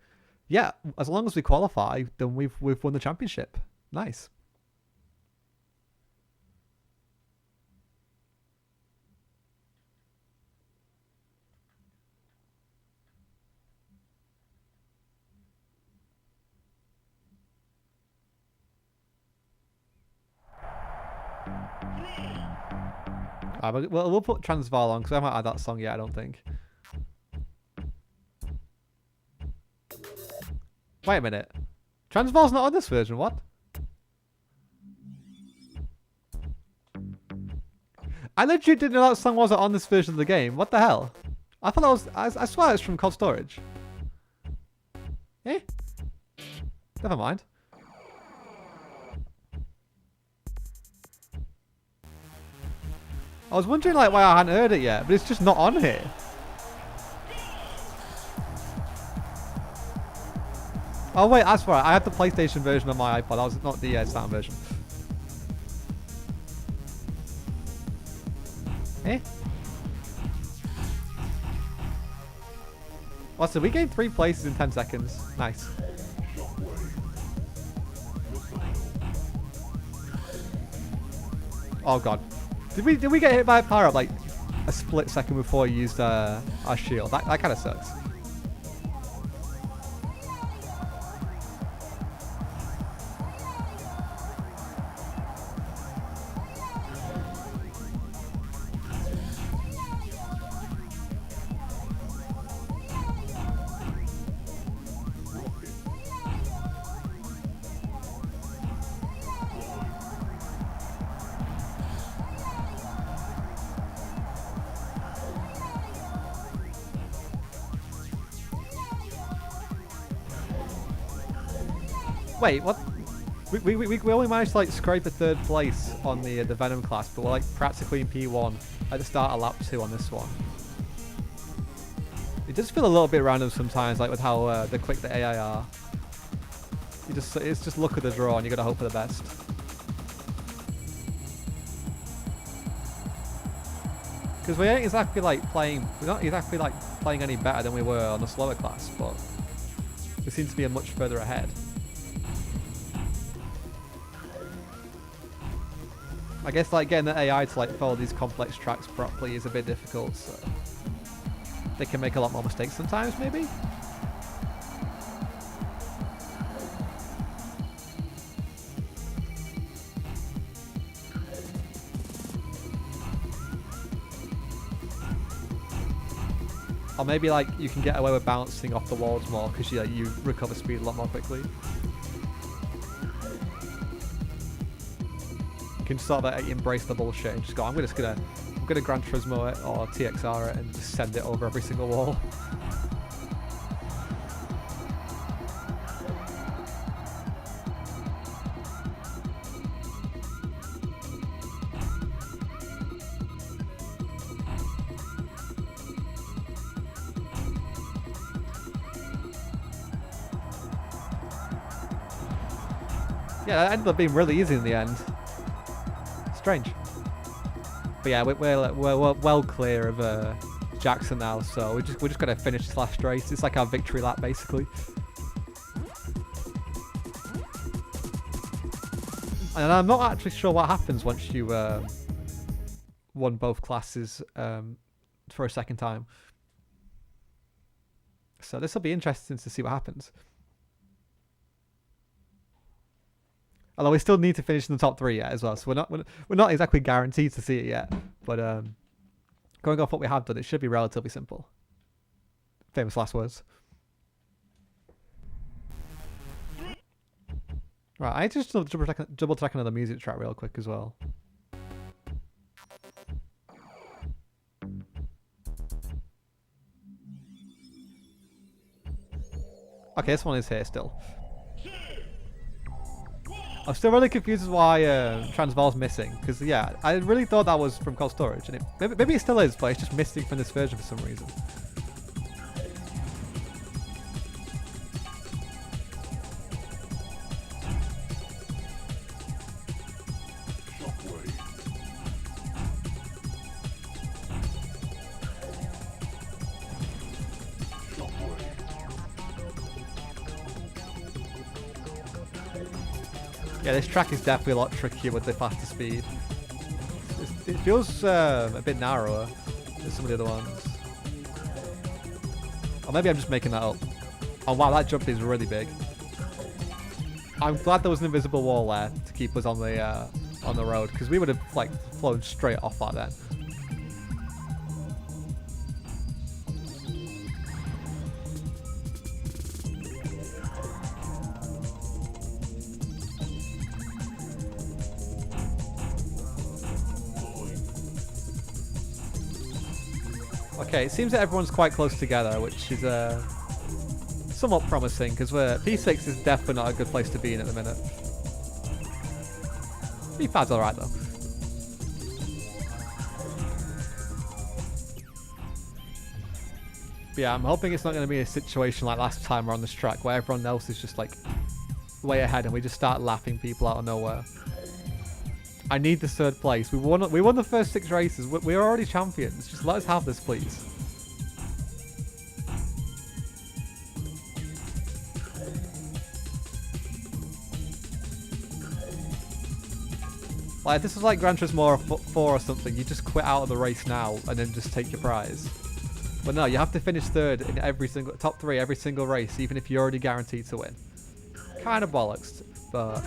yeah, as long as we qualify, then we've won the championship. Nice. We'll put Transvaal on because I haven't had that song yet, I don't think. Wait a minute. Transvaal's not on this version, what? I literally didn't know that song wasn't on this version of the game. What the hell? I thought that was... I swear it's from Cold Storage. Eh? Never mind. I was wondering like why I hadn't heard it yet, but it's just not on here. Oh wait, that's right. I had the PlayStation version on my iPod. That was not the Saturn version. Eh? Well, so we gained 3 places in 10 seconds. Nice. Oh god. Did we get hit by a power up like a split second before we used our shield? That kind of sucks. Wait, what? We only managed to like scrape a 3rd place on the Venom class, but we're like practically in P1 at the start of lap 2 on this one. It does feel a little bit random sometimes, like with how the quick the AI are. It's just luck of the draw, and you gotta hope for the best. Because we ain't exactly like playing. We're not exactly like playing any better than we were on the slower class, but we seem to be much further ahead. I guess like getting the AI to like follow these complex tracks properly is a bit difficult, so they can make a lot more mistakes sometimes, maybe? Or maybe like you can get away with bouncing off the walls more because you recover speed a lot more quickly. You can sort of embrace the bullshit and just go, I'm gonna Gran Turismo it or TXR it and just send it over every single wall. Yeah, that ended up being really easy in the end. Strange. But yeah, we're well clear of Jackson now, so we're just gonna finish this last race. It's like our victory lap basically. And I'm not actually sure what happens once you won both classes for a second time. So this will be interesting to see what happens. Although we still need to finish in the top 3 yet as well, so we're not exactly guaranteed to see it yet. But going off what we have done, it should be relatively simple. Famous last words. Right, I just double check another music track real quick as well. Okay, this one is here still. I'm still really confused as why Transvaal's missing, because yeah, I really thought that was from Cold Storage, and maybe it still is, but it's just missing from this version for some reason. Yeah, this track is definitely a lot trickier with the faster speed. It feels a bit narrower than some of the other ones. Or maybe I'm just making that up. Oh wow, that jump is really big. I'm glad there was an invisible wall there to keep us on the on the road, because we would have like flown straight off that then. Okay, it seems that everyone's quite close together, which is somewhat promising, because P6 is definitely not a good place to be in at the minute. P5's alright though. But yeah, I'm hoping it's not going to be a situation like last time we're on this track, where everyone else is just like way ahead and we just start laughing people out of nowhere. I need the third place. We won the first 6 races. We're already champions. Just let us have this, please. Like, this is like Gran Turismo 4 or something. You just quit out of the race now and then just take your prize. But no, you have to finish third in every single top 3 every single race, even if you're already guaranteed to win. Kind of bollocks, but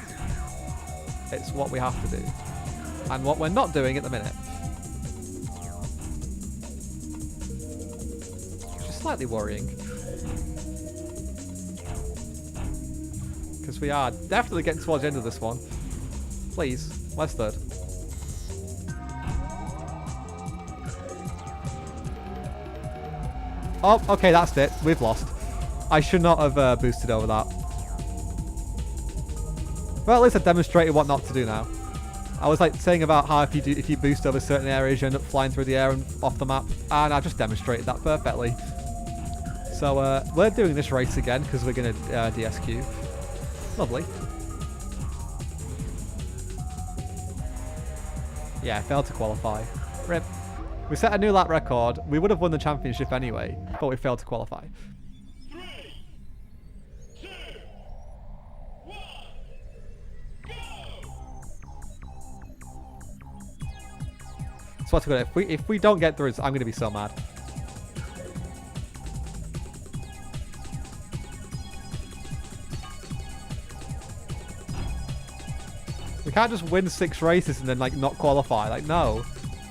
it's what we have to do. And what we're not doing at the minute. Which is slightly worrying. Because we are definitely getting towards the end of this one. Please, where's third? Oh, okay, that's it. We've lost. I should not have boosted over that. Well, at least I demonstrated what not to do now. I was like saying about how if you boost over certain areas, you end up flying through the air and off the map, and I've just demonstrated that perfectly. So we're doing this race again because we're going to DSQ. Lovely. Yeah, I failed to qualify. RIP. We set a new lap record. We would have won the championship anyway, but we failed to qualify. 3, 2, 1, go! So what's good? If we don't get through, I'm going to be so mad. We can't just win 6 races and then like not qualify. Like, no,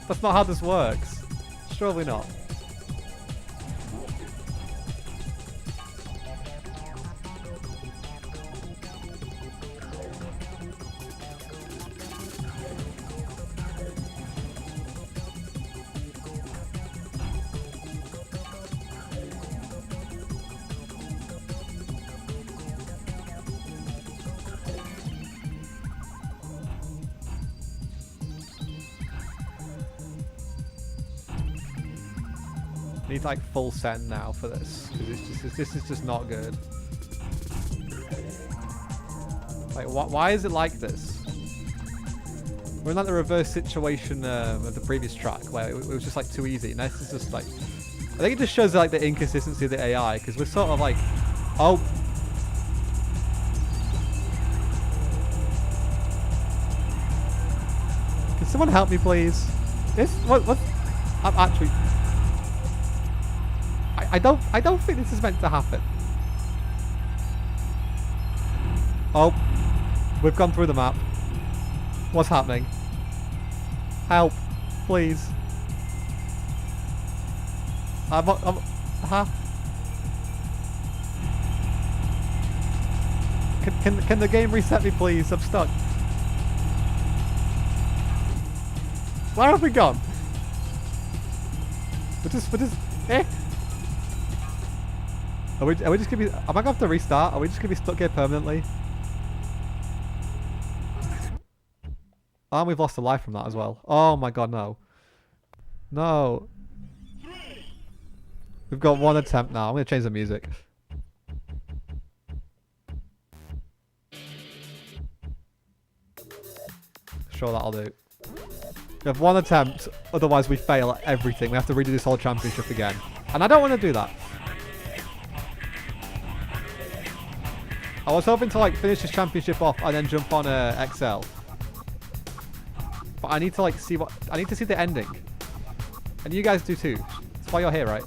that's not how this works. Surely not. Need like full send now for this because this is just not good. Like, why is it like this? We're in like the reverse situation of the previous track where it was just like too easy. Now this is just like, I think it just shows like the inconsistency of the AI because we're sort of like, oh. Can someone help me, please? What? I'm actually. I don't think this is meant to happen. Oh, we've gone through the map. What's happening? Help, please. Huh? Can the game reset me, please? I'm stuck. Where have we gone? We're just, eh? Are we just gonna be? Am I gonna have to restart? Are we just gonna be stuck here permanently? And we've lost a life from that as well. Oh my god, no. No. We've got 1 attempt now. I'm gonna change the music. Sure, that'll do. We have 1 attempt, otherwise we fail at everything. We have to redo this whole championship again. And I don't want to do that. I was hoping to like finish this championship off and then jump on XL. But I need to like see what I need to see the ending. And you guys do too. That's why you're here, right?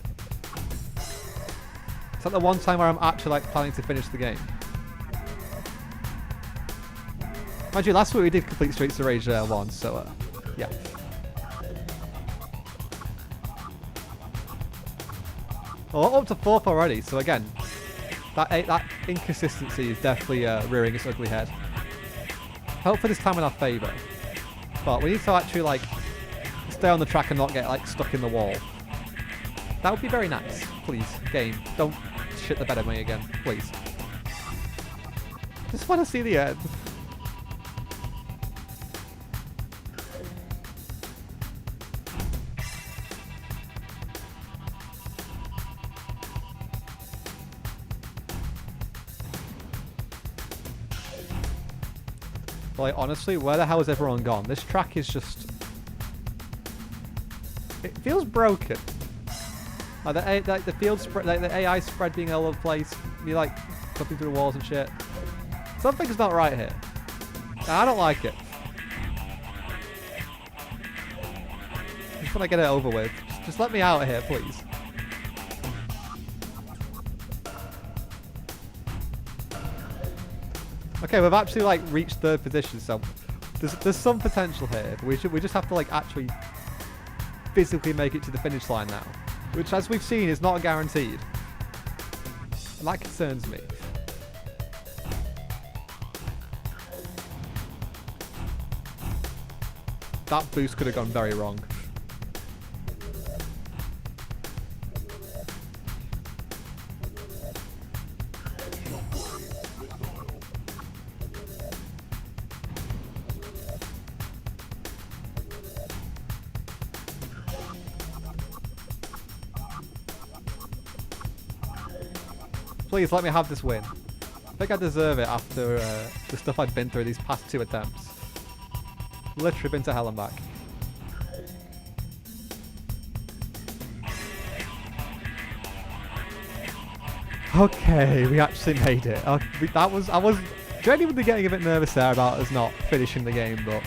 It's like the one time where I'm actually like planning to finish the game. Mind you, last week we did complete Streets of Rage 1, so yeah. Well, up to 4th already, so again, that inconsistency is definitely rearing its ugly head. Hopefully this time in our favour. But we need to actually, like, stay on the track and not get, like, stuck in the wall. That would be very nice. Please, game, don't shit the bed on me again, please. Just want to see the end. Like, honestly, where the hell has everyone gone? This track is just... It feels broken. Like the field spread, like the AI spread being all over the place. Me like jumping through the walls and shit. Something's not right here. I don't like it. I just want to get it over with. Just let me out of here, please. Okay, we've actually like reached 3rd position, so there's some potential here. But we just have to like actually physically make it to the finish line now, which, as we've seen, is not guaranteed. And that concerns me. That boost could have gone very wrong. Please let me have this win. I think I deserve it after the stuff I've been through these past 2 attempts. Literally been to hell and back. Okay, we actually made it. I was genuinely getting a bit nervous there about us not finishing the game, but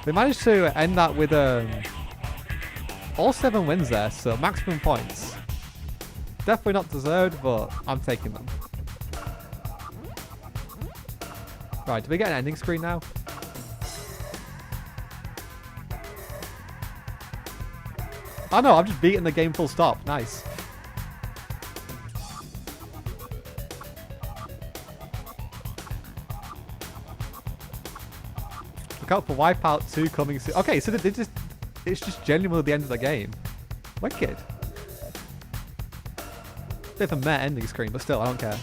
we managed to end that with all 7 wins there, so maximum points. Definitely not deserved, but I'm taking them. Right, do we get an ending screen now? Oh no, I'm just beating the game full stop. Nice. Look out for WipEout 2 coming soon. Okay, so it's just genuinely the end of the game. Wicked. Bit of a meh ending screen, but still, I don't care.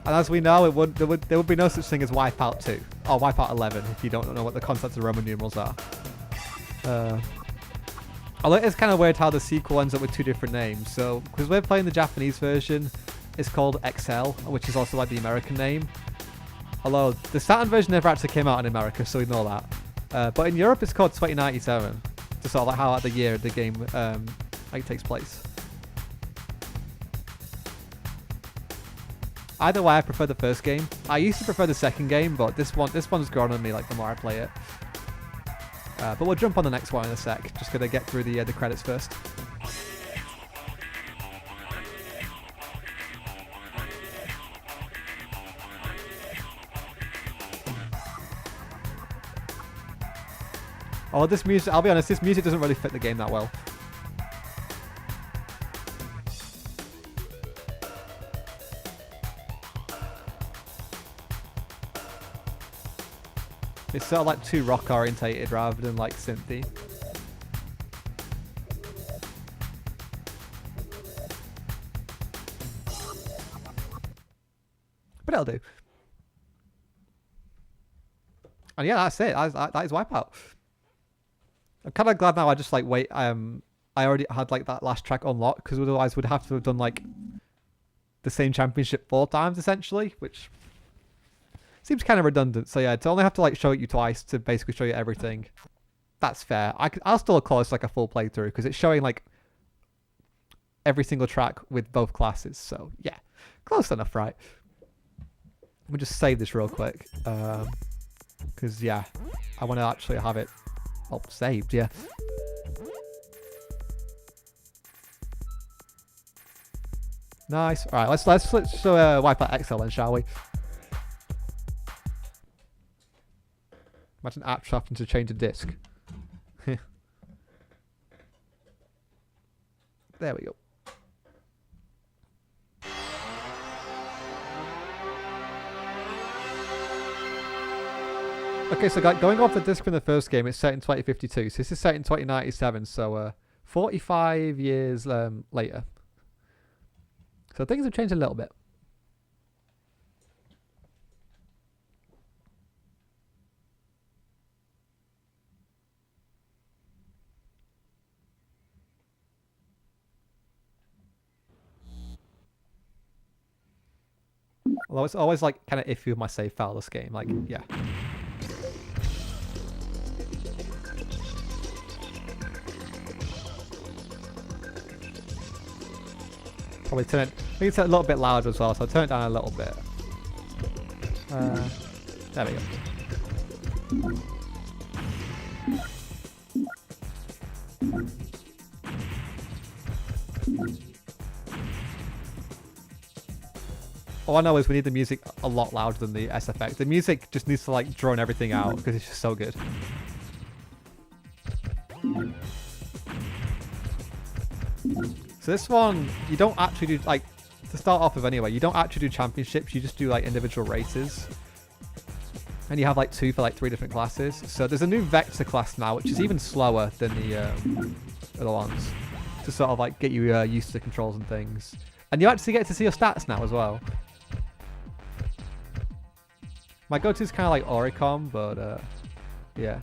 And as we know, there would be no such thing as WipEout 2 or WipEout 11 if you don't know what the concepts of Roman numerals are. Although it's kind of weird how the sequel ends up with 2 different names. So, because we're playing the Japanese version, it's called XL, which is also like the American name. Although the Saturn version never actually came out in America, so ignore that. But in Europe, it's called 2097, to sort of like how the year the game like takes place. Either way, I prefer the first game. I used to prefer the second game, but this one's grown on me like the more I play it. But we'll jump on the next one in a sec. Just gonna get through the credits first. Oh, this music, I'll be honest, this music doesn't really fit the game that well. It's sort of like too rock orientated rather than like synthy. But it'll do. And yeah, that's it. That is WipEout. I'm kind of glad now I just like wait. I already had like that last track unlocked, because otherwise we'd have to have done like the same championship 4 times essentially, which seems kind of redundant. So yeah, to only have to like show it you twice to basically show you everything, that's fair. I'll still call this like a full playthrough because it's showing like every single track with both classes. So yeah, close enough, right? Let me just save this real quick because yeah, I want to actually have it saved. Yeah. Nice. All right, let's switch to WipEout XL then, shall we? Imagine actually having to change a disc. There we go. Okay, so going off the disc from the first game, it's set in 2052. So this is set in 2097, so 45 years later. So things have changed a little bit. Although it's always like kind of iffy with my save file this game. Like, yeah. Probably turn it. I think it's a little bit louder as well, so I'll turn it down a little bit. There we go. All I know is we need the music a lot louder than the SFX. The music just needs to like drone everything out because it's just so good. So this one, you don't actually do, like, to start off with anyway, you don't actually do championships, you just do like individual races. And you have like 2 for like 3 different classes. So there's a new Vector class now, which is even slower than the other ones. To sort of like get you used to the controls and things. And you actually get to see your stats now as well. My go-to is kind of like Oricom, but yeah.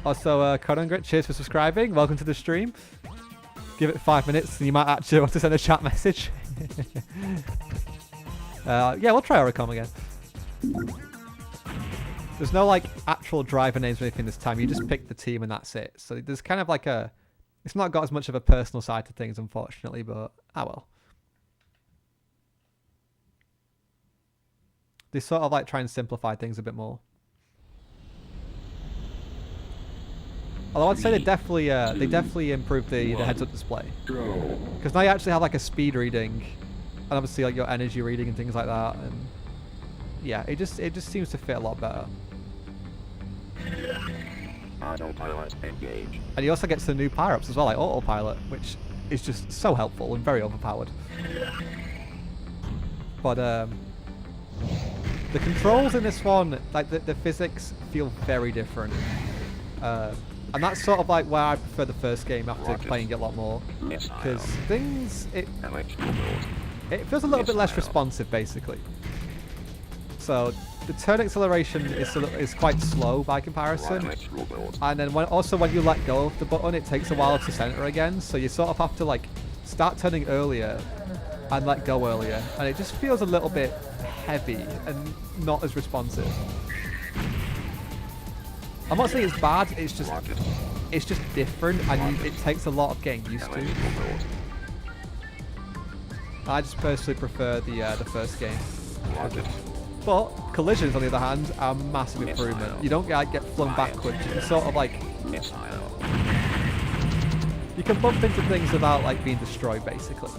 Also, Codungrit, cheers for subscribing. Welcome to the stream. Give it 5 minutes and you might actually want to send a chat message. Yeah, we'll try Oricom again. There's no like actual driver names or anything this time. You just pick the team and that's it. So there's kind of like a... It's not got as much of a personal side to things, unfortunately, but well. They sort of like try and simplify things a bit more. Although I'd say they definitely improved the heads-up display. Because now you actually have like a speed reading, and obviously like your energy reading and things like that. And yeah, it just seems to fit a lot better. Autopilot engage. And you also get some new power-ups as well, like autopilot, which is just so helpful and very overpowered. But the controls in this one, like the physics, feel very different. And that's sort of like where I prefer the first game after playing it a lot more. Because things, it feels a little bit less responsive, basically. So the turn acceleration is quite slow by comparison. And then when you let go of the button, it takes a while to center again. So you sort of have to like start turning earlier and let go earlier. And it just feels a little bit heavy and not as responsive. I'm not saying it's bad, it's just different and it takes a lot of getting used to. I just personally prefer the first game. But collisions, on the other hand, are a massive improvement. You don't get flung backwards. You can sort of like... You can bump into things without like being destroyed, basically.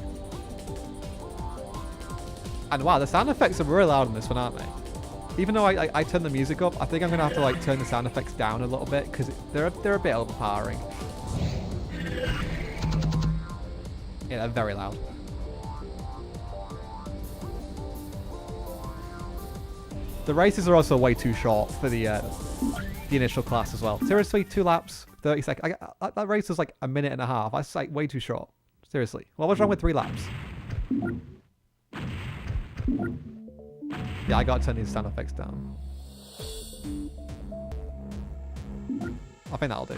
And wow, the sound effects are really loud in this one, aren't they? Even though I turn the music up, I think I'm going to have to like turn the sound effects down a little bit because they're a bit overpowering. Yeah, they're very loud. The races are also way too short for the initial class as well. Seriously, 2 laps, 30 seconds. That race was like a minute and a half. That's like way too short. Seriously. What was wrong with 3 laps? Yeah, I gotta turn these sound effects down. I think that'll do.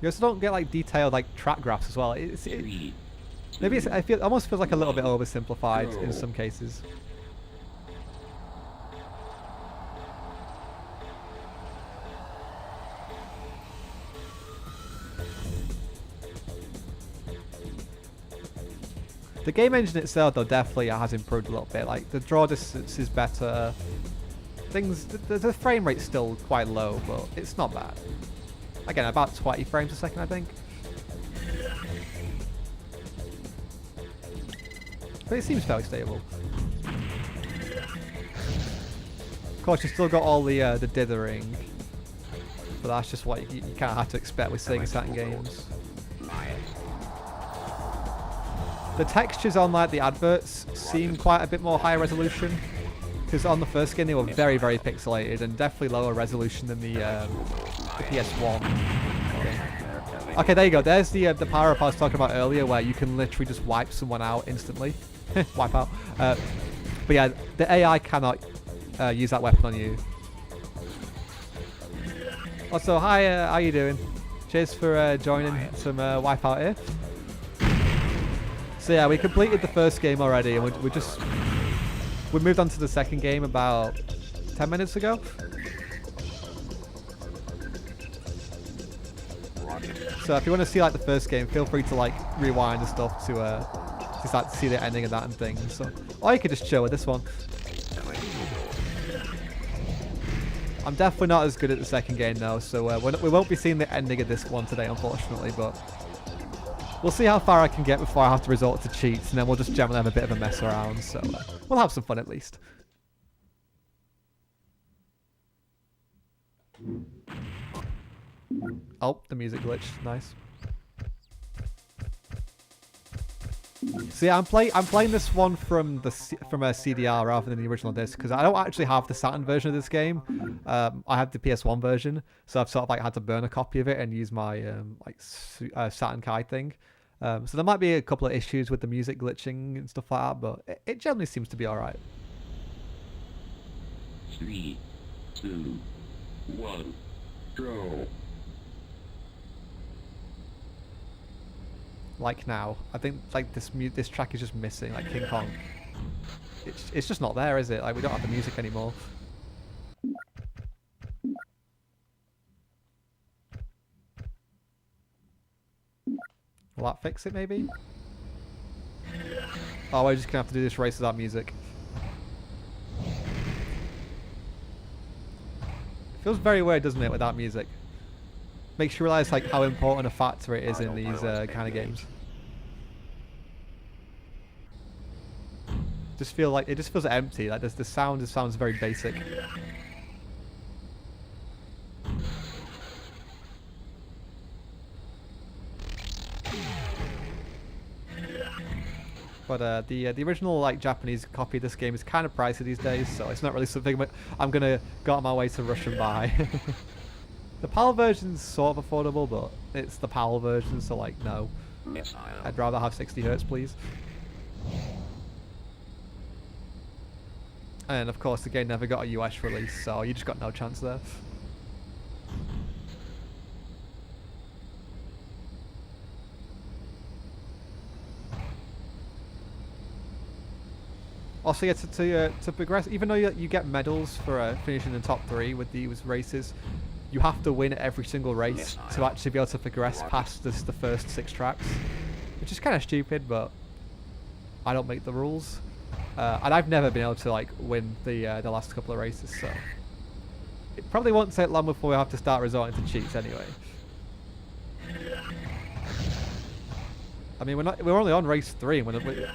You also don't get like detailed like track graphs as well. Maybe it almost feels like a little bit oversimplified in some cases. The game engine itself, though, definitely has improved a little bit. Like the draw distance is better. the frame rate's still quite low, but it's not bad. Again, about 20 frames a second, I think. But it seems fairly stable. Of course, you still got all the dithering, but that's just what you kind of have to expect with Sega Saturn games. The textures on like the adverts seem quite a bit more high resolution, because on the first game they were very, very pixelated and definitely lower resolution than the PS1 game. Okay, there you go. There's the power up I was talking about earlier, where you can literally just wipe someone out instantly. Wipe out. But yeah, the AI cannot use that weapon on you. Also, hi, how you doing? Cheers for joining some WipEout here. So yeah, we completed the first game already, and we moved on to the second game about 10 minutes ago. So if you want to see like the first game, feel free to like rewind and stuff to start to see the ending of that and things. So, or you could just chill with this one. I'm definitely not as good at the second game though, so we won't be seeing the ending of this one today, unfortunately. But we'll see how far I can get before I have to resort to cheats, and then we'll just generally have a bit of a mess around. So we'll have some fun at least. Oh, the music glitched. Nice. So yeah, I'm playing this one from a CDR rather than the original disc, because I don't actually have the Saturn version of this game. I have the PS1 version, so I've sort of like had to burn a copy of it and use my Saturn Kai thing. So there might be a couple of issues with the music glitching and stuff like that, but it generally seems to be all right. 3, 2, 1, go. Like now, I think like this track is just missing, like King Kong. It's just not there, is it? Like we don't have the music anymore. Will that fix it maybe? Oh, we're just gonna have to do this race without music. It feels very weird, doesn't it, without music? Makes you realise like how important a factor it is in these kind of games. Just feel like it just feels empty. Like the sound just sounds very basic. But the original like Japanese copy of this game is kind of pricey these days, so it's not really something I'm gonna go out of my way to rush and buy. The PAL version's sort of affordable, but it's the PAL version, so like no. I'd rather have 60 Hz, please. And of course the game never got a US release, so you just got no chance there. Also, yeah, to progress, even though you get medals for finishing in the top 3 with these races, you have to win every single race to actually be able to progress past the first 6 tracks, which is kind of stupid, but I don't make the rules, and I've never been able to like win the last couple of races, so it probably won't take long before we have to start resorting to cheats anyway. I mean, we're only on race 3, and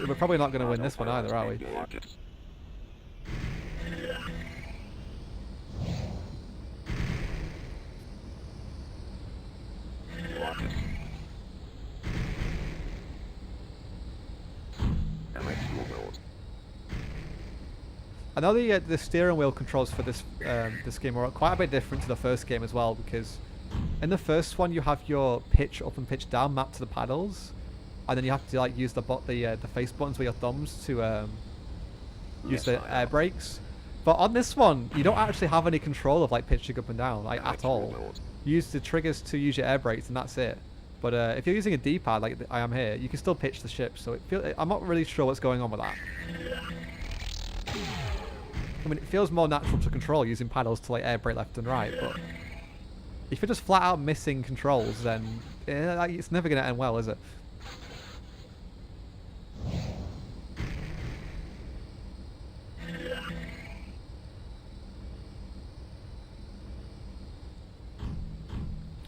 we're probably not going to win this one either, are we? I know the steering wheel controls for this game are quite a bit different to the first game as well, because in the first one you have your pitch up and pitch down mapped to the paddles, and then you have to like use the face buttons with your thumbs to use the air brakes. But on this one, you don't actually have any control of like pitching up and down, like at all. You use the triggers to use your air brakes, and that's it. But if you're using a D-pad like I am here, you can still pitch the ship. So I'm not really sure what's going on with that. I mean, it feels more natural to control using paddles to like air brake left and right, but if you're just flat out missing controls, then it's never going to end well, is it?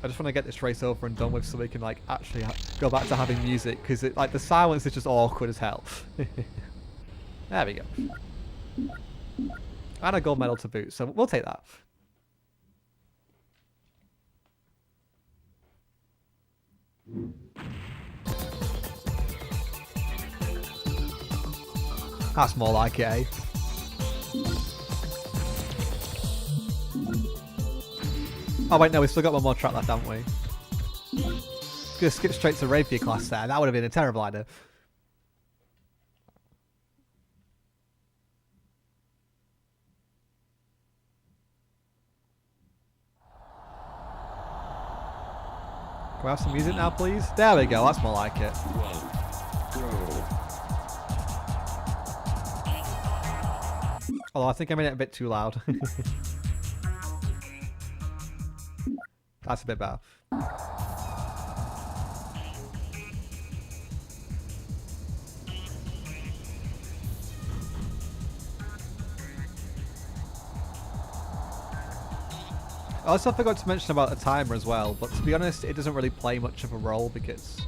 I just want to get this race over and done with so we can like actually go back to having music, because like the silence is just awkward as hell. There we go. And a gold medal to boot, so we'll take that. That's more like it, eh? Oh wait, no, we've still got one more track left, haven't we? Gonna skip straight to Rapier class there. That would have been a terrible idea. Can we have some music now, please? There we go, that's more like it. Although I think I made it a bit too loud. That's a bit better. I also forgot to mention about the timer as well, but to be honest, it doesn't really play much of a role, because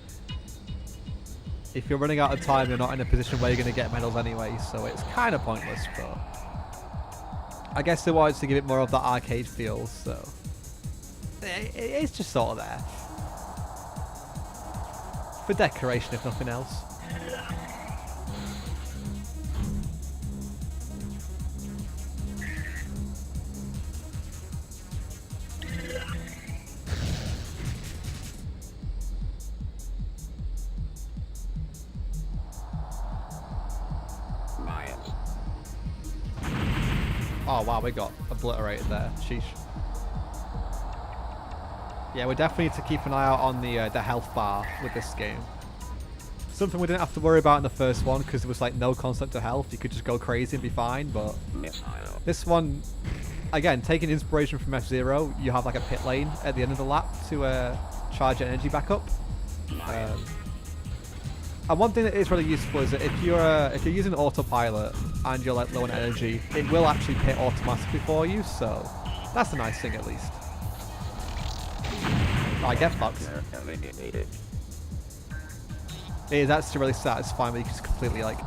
if you're running out of time, you're not in a position where you're going to get medals anyway, so it's kind of pointless, but I guess they wanted to give it more of that arcade feel, so it's just sort of there. For decoration, if nothing else. Oh wow, we got obliterated there. Sheesh. Yeah, we definitely need to keep an eye out on the health bar with this game. Something we didn't have to worry about in the first one, because there was like no concept of health. You could just go crazy and be fine, but this one, again, taking inspiration from F-Zero, you have like a pit lane at the end of the lap to charge your energy back up. And one thing that is really useful is that if you're using autopilot and you're like low on energy, it will actually pit automatically for you, so that's a nice thing at least. Oh, I get fucked. It is actually really satisfying when you can just completely like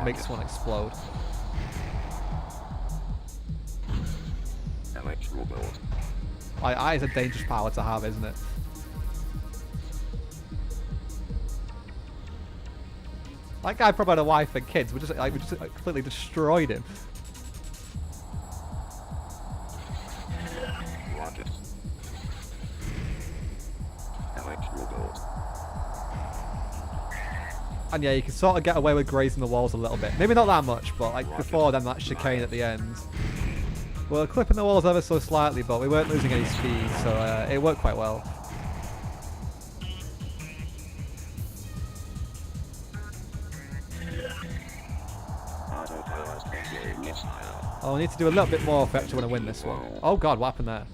make someone explode. Like, that is a dangerous power to have, isn't it? That guy probably had a wife and kids. We just completely destroyed him. And yeah, you can sort of get away with grazing the walls a little bit. Maybe not that much, but like before then, that chicane at the end. We were clipping the walls ever so slightly, but we weren't losing any speed, so it worked quite well. Oh, we need to do a little bit more if we actually want to win this one. Oh god, what happened there?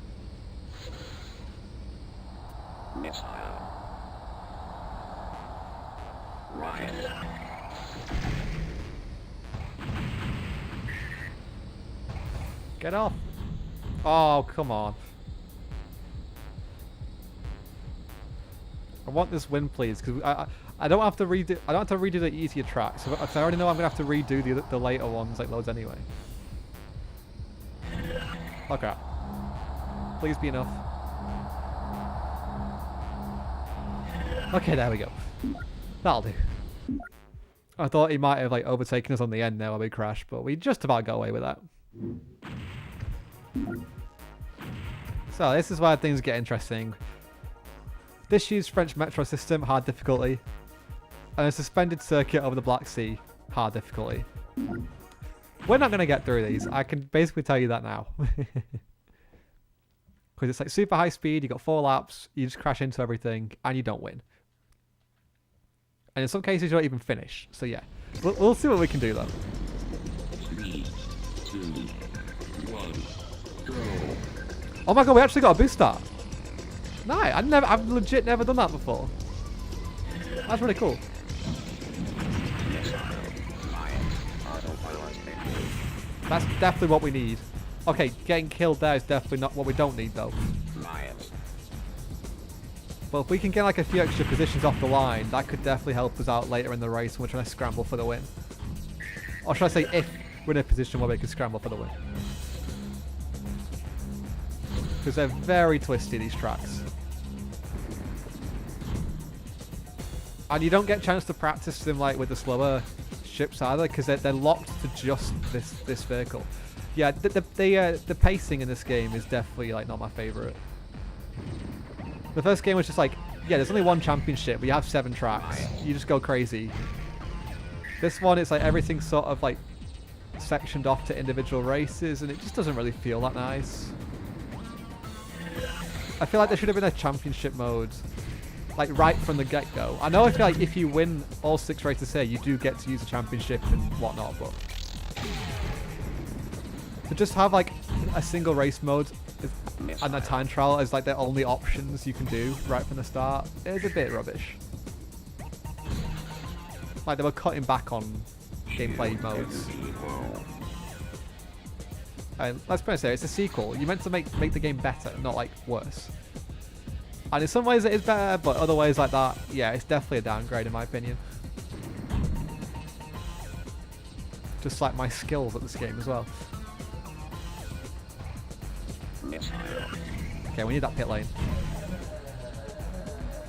Get off! Oh, come on. I want this win, please, because I don't have to redo. I don't have to redo the easier tracks. So I already know I'm gonna have to redo the later ones, like loads anyway. Oh crap! Please be enough. Okay, there we go. That'll do. I thought he might have like overtaken us on the end there while we crashed, but we just about got away with that. So this is where things get interesting. This used French metro system, hard difficulty, and a suspended circuit over the Black Sea, hard difficulty. We're not going to get through these. I can basically tell you that now. Because it's like super high speed, you got 4 laps, you just crash into everything, and you don't win. And in some cases, you don't even finish. So yeah, we'll see what we can do though. 3, 2, 1, go. Oh my god, we actually got a boost start. Nice. I've legit never done that before. That's really cool. That's definitely what we need. Okay, getting killed there is definitely not what we don't need though. But if we can get like a few extra positions off the line, that could definitely help us out later in the race when we're trying to scramble for the win. Or should I say if we're in a position where we can scramble for the win. Because they're very twisty, these tracks. And you don't get a chance to practice them like with the slower ships either, because they're locked to just this vehicle. Yeah, the pacing in this game is definitely like not my favorite. The first game was just like, yeah, there's only one championship, but you have 7 tracks. You just go crazy. This one, it's like everything's sort of like sectioned off to individual races, and it just doesn't really feel that nice. I feel like there should have been a championship mode, like right from the get-go. I know I feel like if you win all 6 races here, you do get to use a championship and whatnot, but to just have like a single race mode and a time trial as like the only options you can do right from the start is a bit rubbish. Like they were cutting back on gameplay modes. And let's be honest here, it's a sequel. You meant to make the game better, not like worse. And in some ways it is better, but other ways like that, yeah, it's definitely a downgrade in my opinion. Just like my skills at this game as well. Okay, we need that pit lane.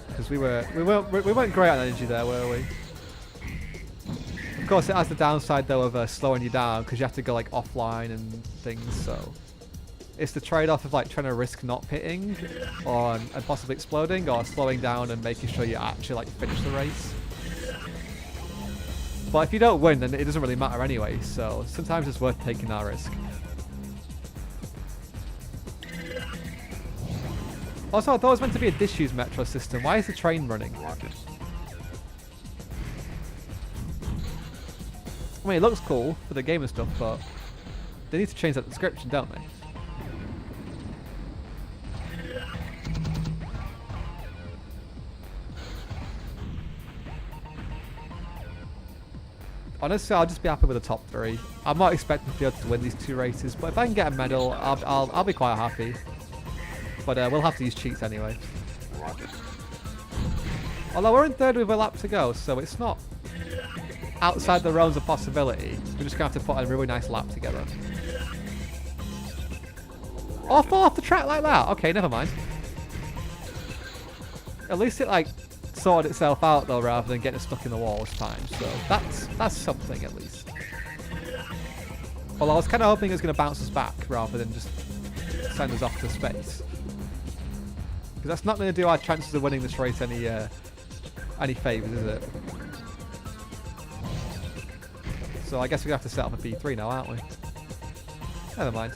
Because we weren't great on energy there, were we? Of course, it has the downside though of slowing you down because you have to go like offline and things. So it's the trade-off of like trying to risk not pitting, and possibly exploding, or slowing down and making sure you actually like finish the race. But if you don't win, then it doesn't really matter anyway. So sometimes it's worth taking that risk. Also, I thought it was meant to be a disused metro system. Why is the train running? I mean, it looks cool for the game and stuff, but they need to change that description, don't they? Honestly, I'll just be happy with the top 3. I'm not expecting to be able to win these 2 races, but if I can get a medal, I'll be quite happy. But we'll have to use cheats anyway. Although we're in 3rd with a lap to go, so it's not outside the realms of possibility. We're just going to have to put a really nice lap together. Oh, fall off the track like that? Okay, never mind. At least it like sorted itself out though, rather than getting stuck in the wall this time. So that's something at least. Although I was kind of hoping it was going to bounce us back rather than just send us off to space. Because that's not going to do our chances of winning this race any favours, is it? So I guess we're going to have to set up a P3 now, aren't we? Never mind.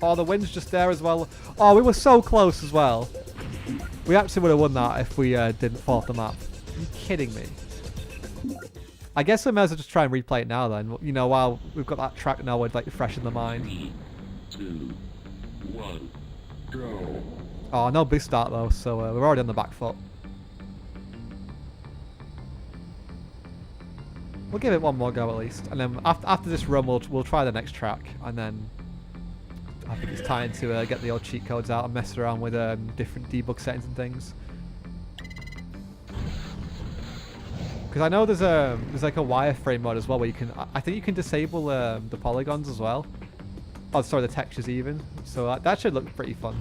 Oh, the wind's just there as well. Oh, we were so close as well. We actually would have won that if we didn't fall off the map. Are you kidding me? I guess we may as well just try and replay it now then. You know, while we've got that track now, like fresh in the mind. 3, 2, 1, go. Oh, no big start though, so we're already on the back foot. We'll give it one more go at least, and then after this run, we'll try the next track, and then I think it's time to get the old cheat codes out and mess around with different debug settings and things. Because I know there's like a wireframe mode as well where you can, I think you can disable the polygons as well. Oh, sorry, the textures even. So that should look pretty fun.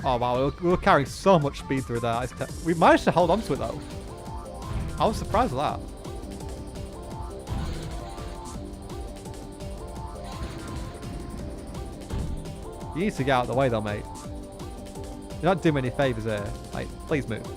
Oh wow, we were carrying so much speed through that. We managed to hold on to it though. I was surprised with that. You need to get out of the way though, mate. You're not doing me any favours here. Like, please move.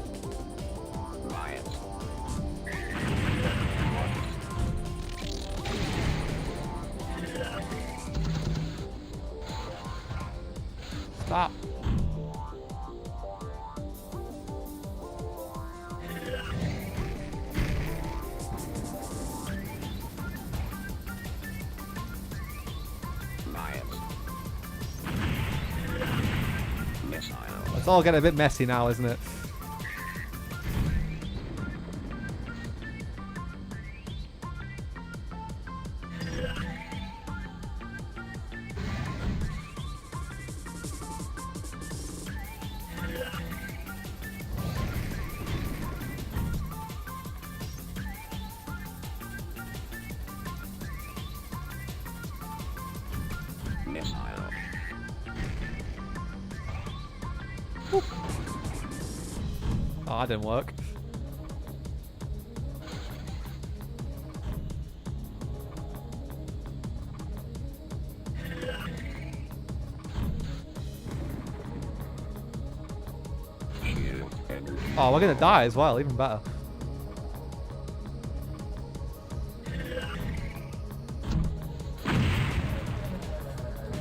It's all getting a bit messy now, isn't it? Missile. Oh, that didn't work. Shield energy. Oh, we're gonna die as well, even better.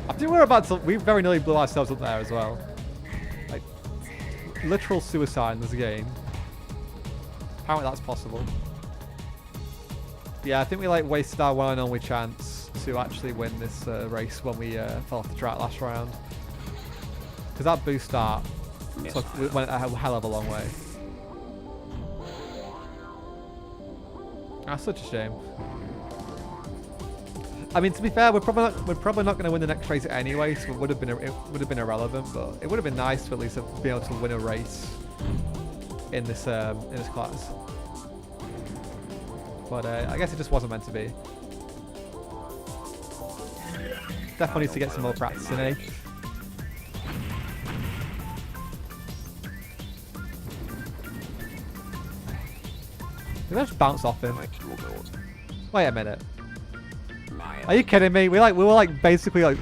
I think we're about to. We very nearly blew ourselves up there as well. Like, literal suicide in this game. Apparently that's possible. Yeah, I think we like wasted our one and only chance to actually win this race when we fell off the track last round. Because that boost start went a hell of a long way. That's such a shame. I mean, to be fair, we're probably not going to win the next race anyway, so it would have been irrelevant. But it would have been nice to at least be able to win a race in this class. But I guess it just wasn't meant to be. Definitely need to get some more practice in, eh? Did I just bounce off him? Wait a minute. Are you kidding me? We were like basically like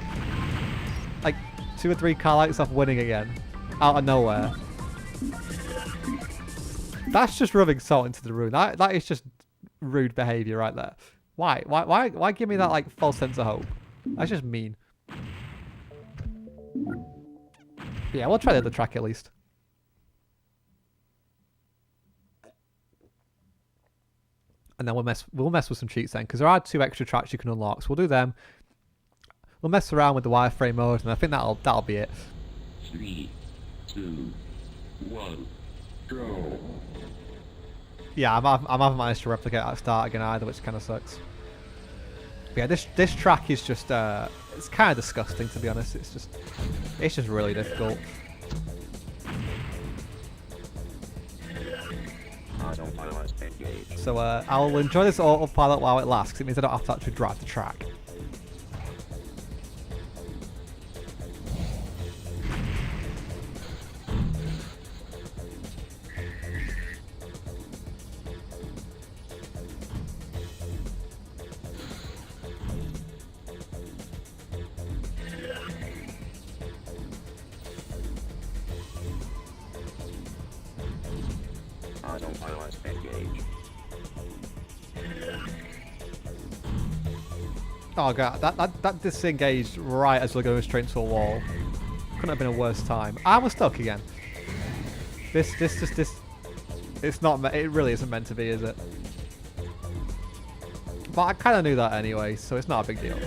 2 or 3 car lights off winning again, out of nowhere. That's just rubbing salt into the wound. That is just rude behaviour right there. Why give me that like false sense of hope? That's just mean. Yeah, we'll try the other track at least. And then we'll mess with some cheats then, because there are 2 extra tracks you can unlock, so we'll do them. We'll mess around with the wireframe mode, and I think that'll be it. 3, 2, 1, go. Yeah, I haven't managed to replicate that start again either, which kind of sucks. But yeah, this track is just it's kind of disgusting, to be honest. It's just really difficult. So I'll enjoy this autopilot while it lasts, because it means I don't have to actually drive the track. Oh god, that disengaged right as we're going straight into a wall. Couldn't have been a worse time. And we're stuck again. This, it's not, it really isn't meant to be, is it? But I kind of knew that anyway, so it's not a big deal.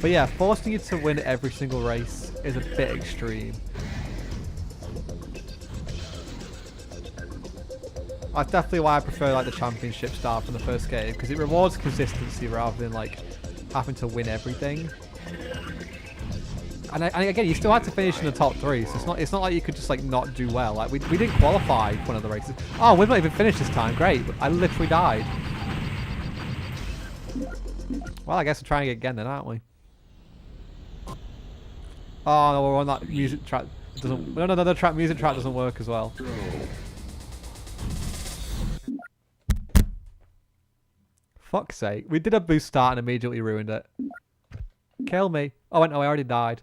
But yeah, forcing you to win every single race is a bit extreme. That's definitely why I prefer like the championship start from the first game, because it rewards consistency rather than like having to win everything. And again, you still had to finish in the top 3, so it's not like you could just like not do well. Like we didn't qualify for one of the races. Oh, we've not even finished this time. Great, I literally died. Well, I guess we're trying it again then, aren't we? Oh no, we're on that music track. It doesn't. No, the music track doesn't work as well. Fuck's sake! We did a boost start and immediately ruined it. Kill me! Oh wait, no, I already died.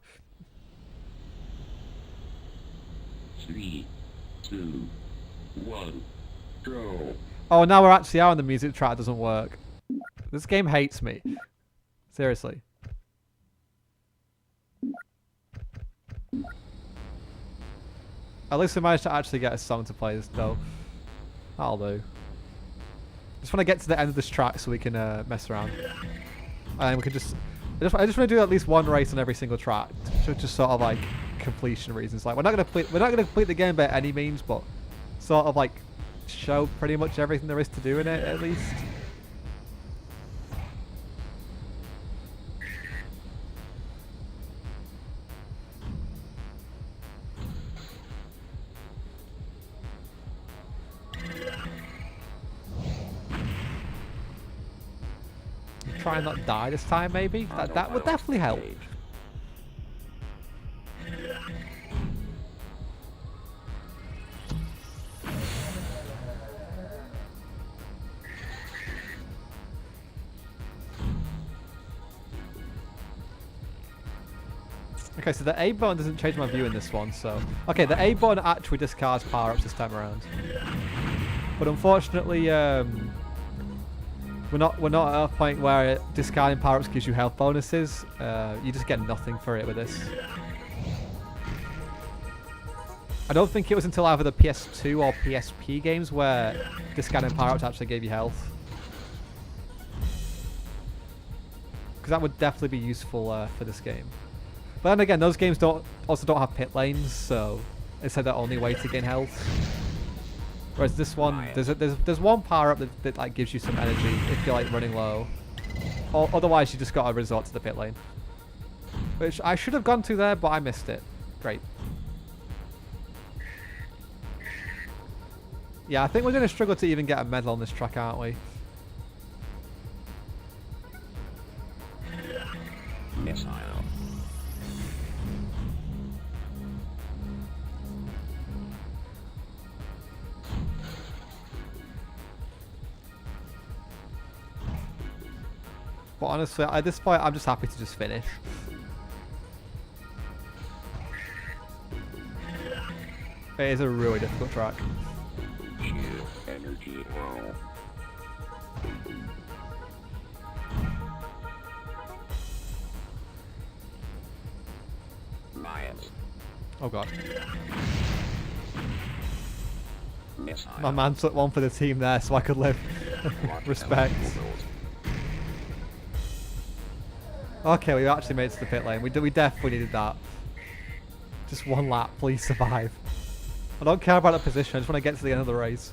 3, 2, 1, go. Oh, now we're actually out and the music track doesn't work. This game hates me. Seriously. At least we managed to actually get a song to play this though. That'll do. Just want to get to the end of this track so we can mess around. And we can just... I just want to do at least one race on every single track. Just sort of like completion reasons. Like we're not gonna complete the game by any means, but sort of like show pretty much everything there is to do in it at least. Try and not die this time, maybe. That would definitely help. Okay, so the A button doesn't change my view in this one, so... Okay, the A button actually discards power-ups this time around. But unfortunately, we're not at a point where discarding power-ups gives you health bonuses. You just get nothing for it with this. I don't think it was until either the PS2 or PSP games where discarding power-ups actually gave you health. Because that would definitely be useful for this game. But then again, those games also don't have pit lanes, so it's like the only way to gain health. Whereas this one, there's one power up that like gives you some energy if you're like running low. Or otherwise, you just got to resort to the pit lane, which I should have gone to there, but I missed it. Great. Yeah, I think we're going to struggle to even get a medal on this track, aren't we? Missile. But honestly, at this point, I'm just happy to just finish. It is a really difficult track. Energy roll. Miles. Oh god. Missile. My man took one for the team there so I could live. Respect. Okay, we actually made it to the pit lane. We definitely needed that. Just one lap, please survive. I don't care about the position, I just want to get to the end of the race.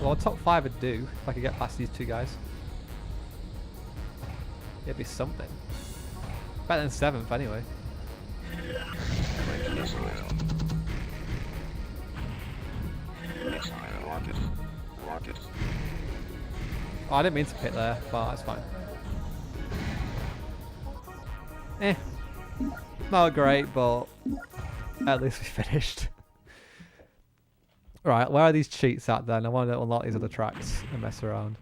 Well, top 5 would do if I could get past these two guys. It'd be something. Better than 7th anyway. Rocket. Oh, I didn't mean to pit there, but that's fine. Not great, but at least we finished. Right, where are these cheats at then? I want to unlock these other tracks and mess around.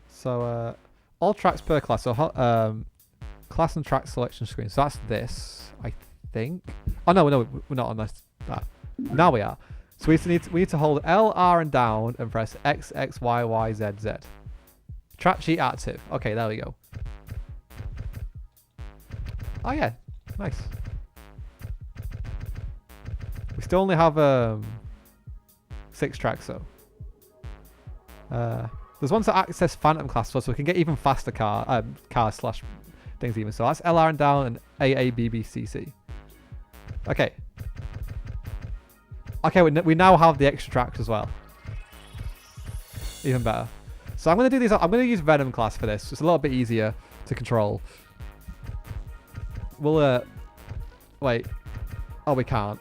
So, all tracks per class. So, class and track selection screen. So that's this, I think. Oh no, we're not on that. Now we are. So we need to hold L, R, and down, and press X, X, Y, Y, Z, Z. Track sheet active. Okay, there we go. Oh yeah, nice. We still only have 6 tracks though. There's ones that access Phantom class, so we can get even faster cars slash things even. So that's LR and down and AABBCC. Okay. Okay, we now have the extra tracks as well. Even better. So I'm gonna do these. I'm gonna use Venom class for this. It's a little bit easier to control. We'll wait. Oh, we can't.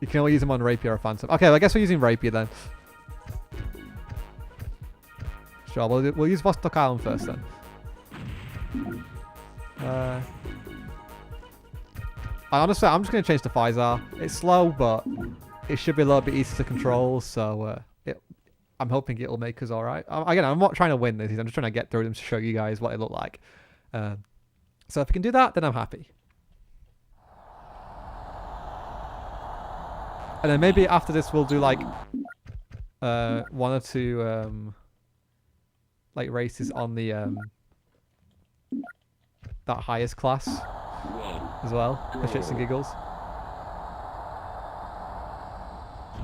You can only use them on Rapier or Phantom. Okay, well, I guess we're using Rapier then. Sure, we'll use Vostok Island first then. Honestly, I'm just going to change to Pfizer. It's slow, but it should be a little bit easier to control, so I'm hoping it'll make us alright. Again, I'm not trying to win these, I'm just trying to get through them to show you guys what it look like. So if we can do that, then I'm happy. And then maybe after this we'll do like 1 or 2 like races on the that highest class as well, for shits and giggles.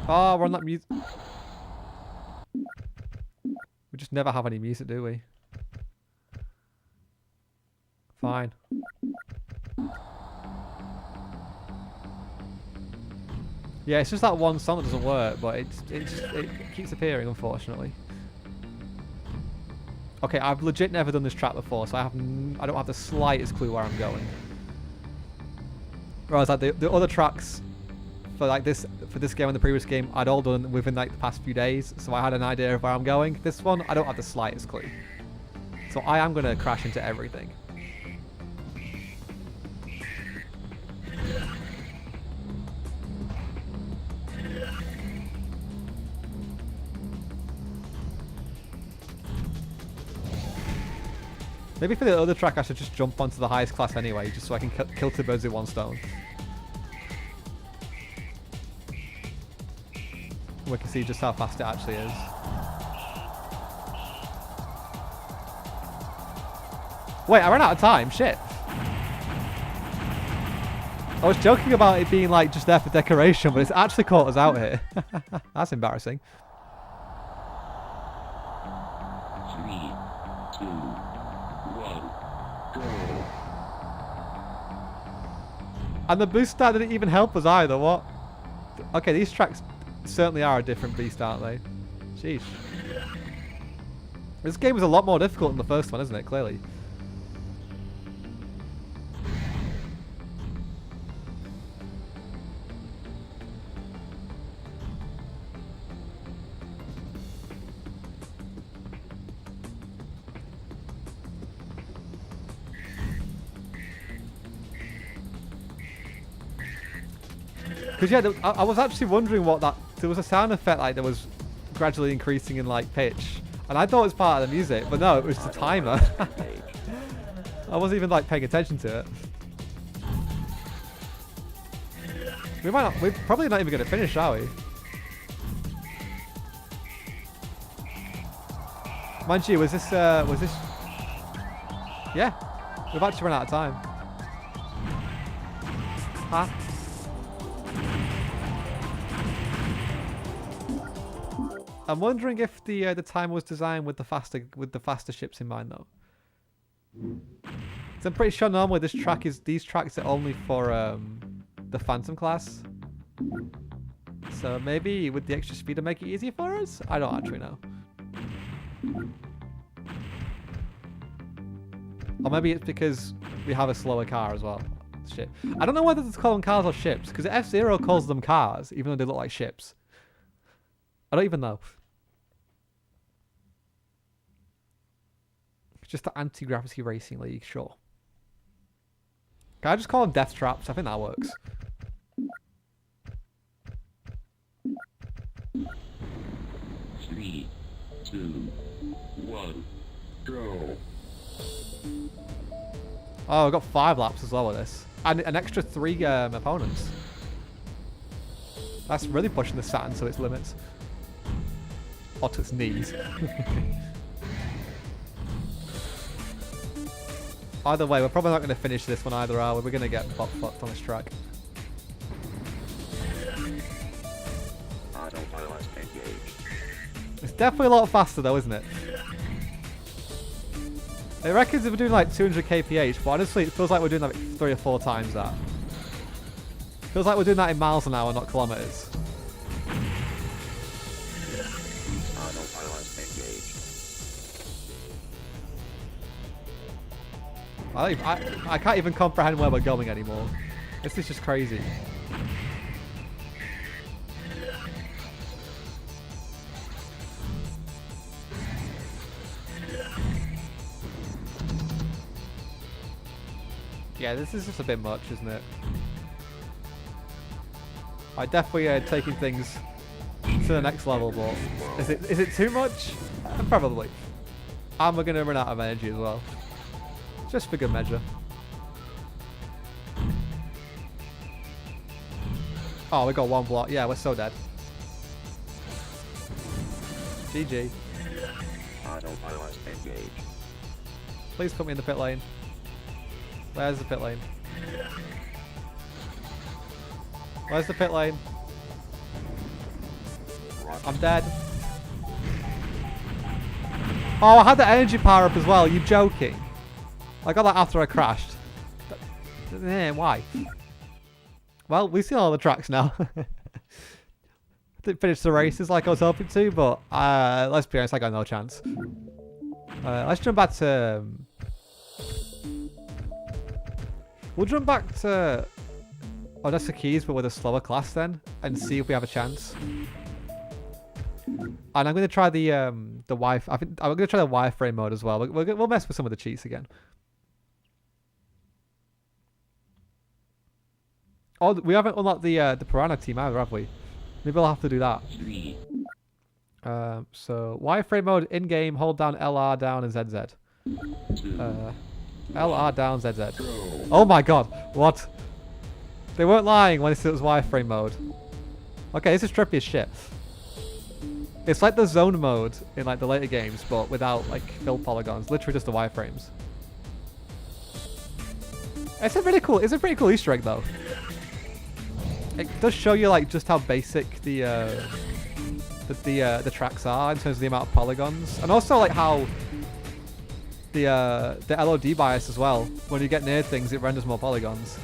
Oh, we're on that music. We just never have any music, do we? Fine. Yeah, it's just that one song that doesn't work, but it keeps appearing, unfortunately. Okay, I've legit never done this track before, so I don't have the slightest clue where I'm going. Whereas like the other tracks for like this game and the previous game, I'd all done within like the past few days, so I had an idea of where I'm going. This one, I don't have the slightest clue. So I am gonna crash into everything. Maybe for the other track I should just jump onto the highest class anyway, just so I can kill 2 birds with 1 stone. We can see just how fast it actually is. Wait, I ran out of time, shit. I was joking about it being like just there for decoration, but it's actually caught us out here. That's embarrassing. 3, 2, 1, go. And the boost start didn't even help us either, what? Okay, these tracks certainly are a different beast, aren't they? Sheesh. This game is a lot more difficult than the first one, isn't it? Clearly. Because yeah, I was actually wondering what that... There was a sound effect like that was gradually increasing in like pitch. And I thought it was part of the music, but no, it was the timer. I wasn't even like paying attention to it. We're probably not even going to finish, are we? Mind you, was this... Yeah, we've actually run out of time. Huh? I'm wondering if the timer was designed with the faster ships in mind, though. So I'm pretty sure normally these tracks are only for the Phantom class. So maybe with the extra speed to make it easier for us? I don't actually know. Or maybe it's because we have a slower car as well. Shit. I don't know whether to call them cars or ships, because F-Zero calls them cars, even though they look like ships. I don't even know. It's just the anti-gravity racing league, sure. Can I just call them death traps? I think that works. Three, 2, 1, go. Oh, I've got 5 laps as well with this. And an extra 3 opponents. That's really pushing the Saturn to its limits. Or to its knees. Either way, we're probably not going to finish this one either, are we? We're going to get fucked on this track. Autopilot engaged. It's definitely a lot faster though, isn't it? It reckons if we're doing like 200 kph, but honestly it feels like we're doing like 3 or 4 times that. Feels like we're doing that in miles an hour, not kilometers. Autopilot engaged. I can't even comprehend where we're going anymore. This is just crazy. Yeah, this is just a bit much, isn't it? I definitely taking things to the next level, but is it too much? Probably. And we're gonna run out of energy as well, just for good measure. Oh, we got one block. Yeah, we're so dead. GG. Autopilot engaged. Please put me in the pit lane. Where's the pit lane? Where's the pit lane? I'm dead. Oh, I had the energy power up as well. You joking? I got that after I crashed. Why? Well, we've seen all the tracks now. Didn't finish the races like I was hoping to, but let's be honest, I got no chance. Let's jump back to... we'll jump back to Odessa Keys, but with a slower class then, and see if we have a chance. And I'm going to try the Wi-Fi. I think I'm going to try the wireframe mode as well. We'll mess with some of the cheats again. Oh, we haven't unlocked the Piranha team either, have we? Maybe we'll have to do that. So wireframe mode in game. Hold down LR down and ZZ. LR down ZZ. Oh my god! What? They weren't lying when it was wireframe mode. Okay, this is trippy as shit. It's like the zone mode in like the later games, but without like filled polygons. Literally just the wireframes. It's a pretty cool Easter egg though. It does show you like just how basic the tracks are in terms of the amount of polygons, and also like how the LOD bias as well. When you get near things, it renders more polygons.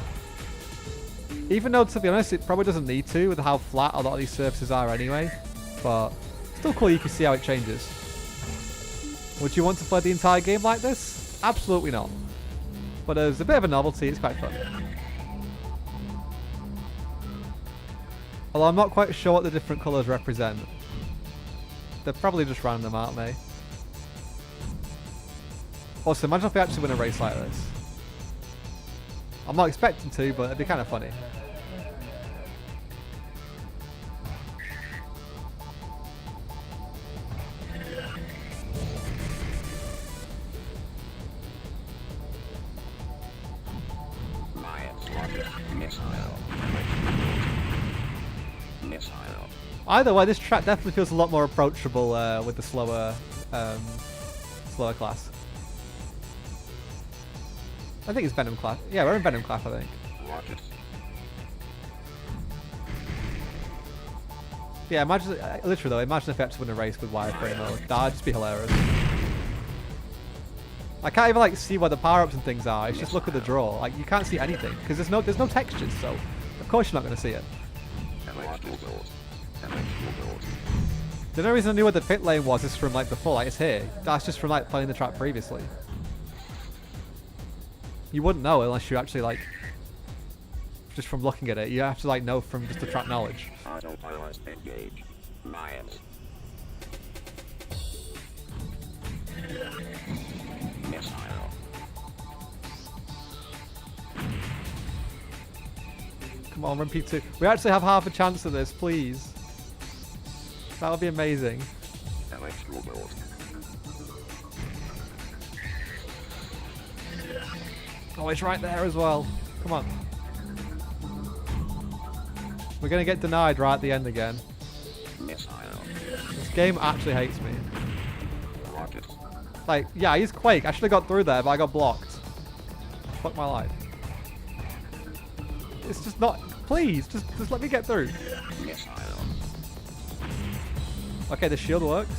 Even though, to be honest, it probably doesn't need to with how flat a lot of these surfaces are anyway. But still cool. You can see how it changes. Would you want to play the entire game like this? Absolutely not. But as a bit of a novelty, it's quite fun. Although I'm not quite sure what the different colours represent. They're probably just random, aren't they? Also, imagine if we actually win a race like this. I'm not expecting to, but it'd be kind of funny. Either way, this track definitely feels a lot more approachable with the slower class. I think it's Venom class. Yeah, we're in Venom class, I think. Yeah, imagine, literally though, imagine if we had to win a race with wireframe mode. That'd just be hilarious. I can't even like see where the power-ups and things are. It's just look at the draw. Like you can't see anything because there's no textures. So of course you're not going to see it. The only reason I knew where the pit lane was is from like before. Like it's here. That's just from like playing the track previously. You wouldn't know unless you actually like just from looking at it. You have to like know from just the track knowledge. Autopilot engaged. Miles. Missile. Come on, run P2. We actually have half a chance of this, please. That would be amazing. Oh, it's right there as well. Come on. We're going to get denied right at the end again. This game actually hates me. Like, yeah, I used Quake. I should have got through there, but I got blocked. Fuck my life. It's just not... Please, just let me get through. Okay, the shield worked.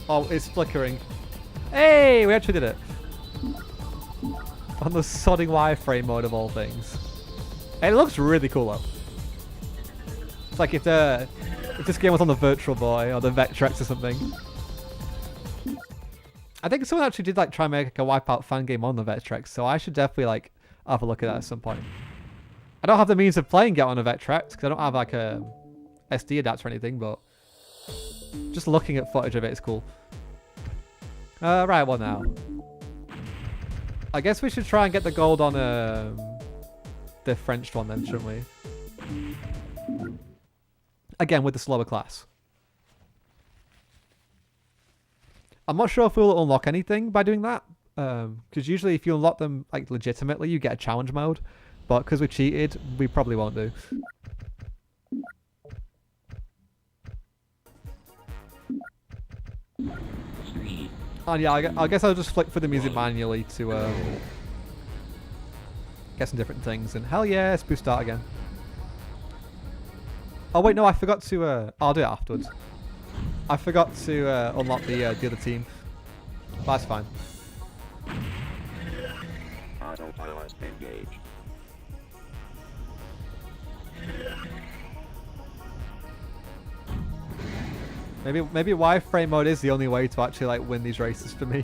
Oh, it's flickering. Hey, we actually did it. On the sodding wireframe mode of all things. And it looks really cool though. It's like if this game was on the Virtual Boy or the Vectrex or something. I think someone actually did like try and make like a WipEout fan game on the Vectrex, so I should definitely like have a look at that at some point. I don't have the means of playing it on a Vectrex because I don't have like a SD adapter or anything, but just looking at footage of it is cool. Right, well now. I guess we should try and get the gold on the French one then, shouldn't we? Again, with the slower class. I'm not sure if we'll unlock anything by doing that. Because usually if you unlock them like legitimately, you get a challenge mode. But because we cheated, we probably won't do. And yeah, I guess I'll just flick for the music manually to get some different things. And hell yeah, let's boost start again. Oh wait, no, I forgot to. I'll do it afterwards. I forgot to unlock the other team. But that's fine. Autopilot engaged. Maybe wireframe mode is the only way to actually like win these races for me.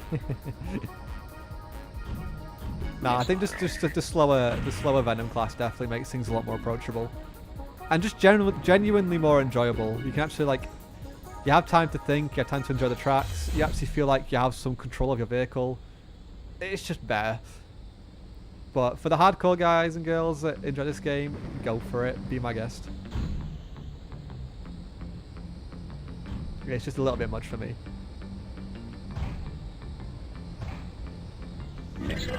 Nah, I think just the slower Venom class definitely makes things a lot more approachable, and just genuinely more enjoyable. You can actually like, you have time to think, you have time to enjoy the tracks. You actually feel like you have some control of your vehicle. It's just better. But for the hardcore guys and girls that enjoy this game, go for it. Be my guest. It's just a little bit much for me. Missile.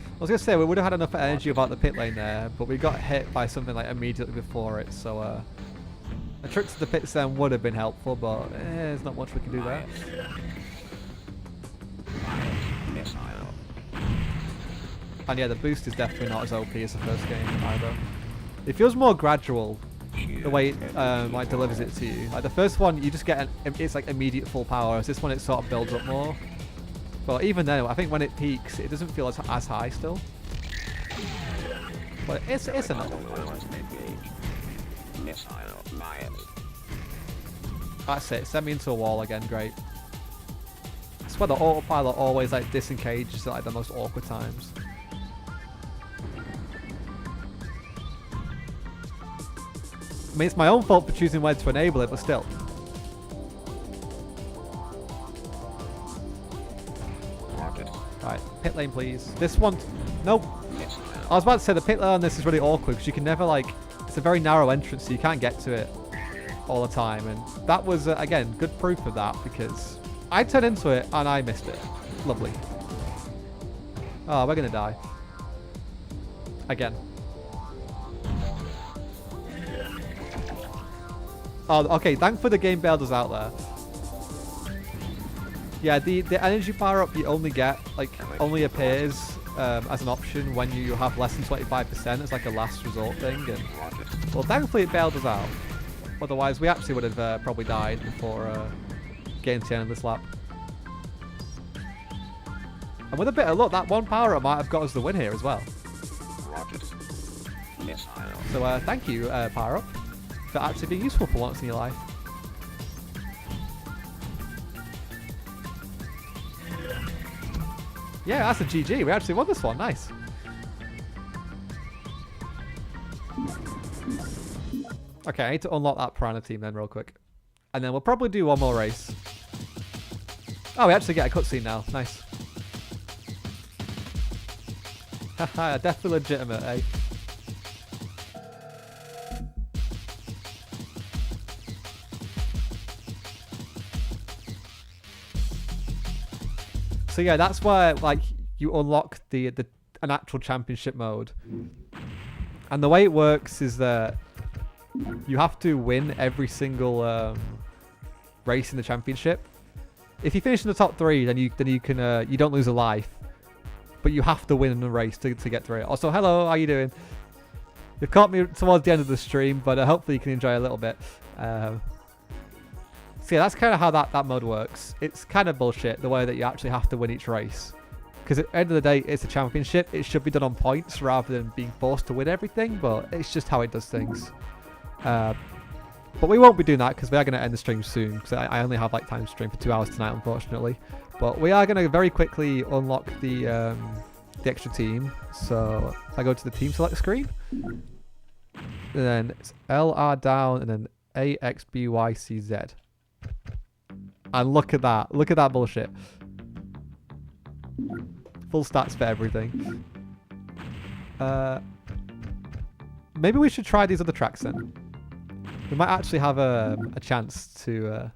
I was gonna say we would have had enough energy about the pit lane there, but we got hit by something like immediately before it, so a trick to the pits then would have been helpful, but there's not much we can do there. Missile. And yeah, the boost is definitely not as OP as the first game either. It feels more gradual, the way it like delivers it to you. Like the first one, you just get it's like immediate full power. Whereas this one, it sort of builds up more. But even then, I think when it peaks, it doesn't feel as high still. But it's enough. Missile. That's it. Send me into a wall again. Great. I swear the autopilot always like disengages at like the most awkward times. I mean, it's my own fault for choosing when to enable it, but still. Right, pit lane please. This one, nope. I was about to say the pit lane on this is really awkward because you can never like, it's a very narrow entrance so you can't get to it all the time. And that was, again, good proof of that because I turned into it and I missed it. Lovely. Oh, we're going to die. Again. Oh, okay, thankfully the game bailed us out there. Yeah, the energy power up you only get, like, only appears as an option when you have less than 25%. It's like a last resort thing. And, well, thankfully it bailed us out. Otherwise, we actually would have probably died before getting to the end of this lap. And with a bit of luck, that one power up might have got us the win here as well. So thank you, power up, for actually being useful for once in your life. Yeah, that's a GG. We actually won this one. Nice. Okay, I need to unlock that Piranha team then real quick. And then we'll probably do one more race. Oh, we actually get a cutscene now. Nice. Haha, definitely legitimate, eh? So yeah, that's where like you unlock an actual championship mode. And the way it works is that you have to win every single race in the championship. If you finish in the top 3, then you can you don't lose a life, but you have to win in a race to get through it. Also, hello, how you doing? You've caught me towards the end of the stream, but hopefully you can enjoy a little bit. So yeah, that's kind of how that mode works. It's kind of bullshit the way that you actually have to win each race. Because at the end of the day, it's a championship. It should be done on points rather than being forced to win everything, but it's just how it does things. But we won't be doing that because we are going to end the stream soon. Because I only have like time to stream for 2 hours tonight, unfortunately. But we are going to very quickly unlock the extra team. So if I go to the team select screen, and then it's LR down and then AXBYCZ. And look at that bullshit. Full stats for everything. Maybe we should try these other tracks then. We might actually have a chance to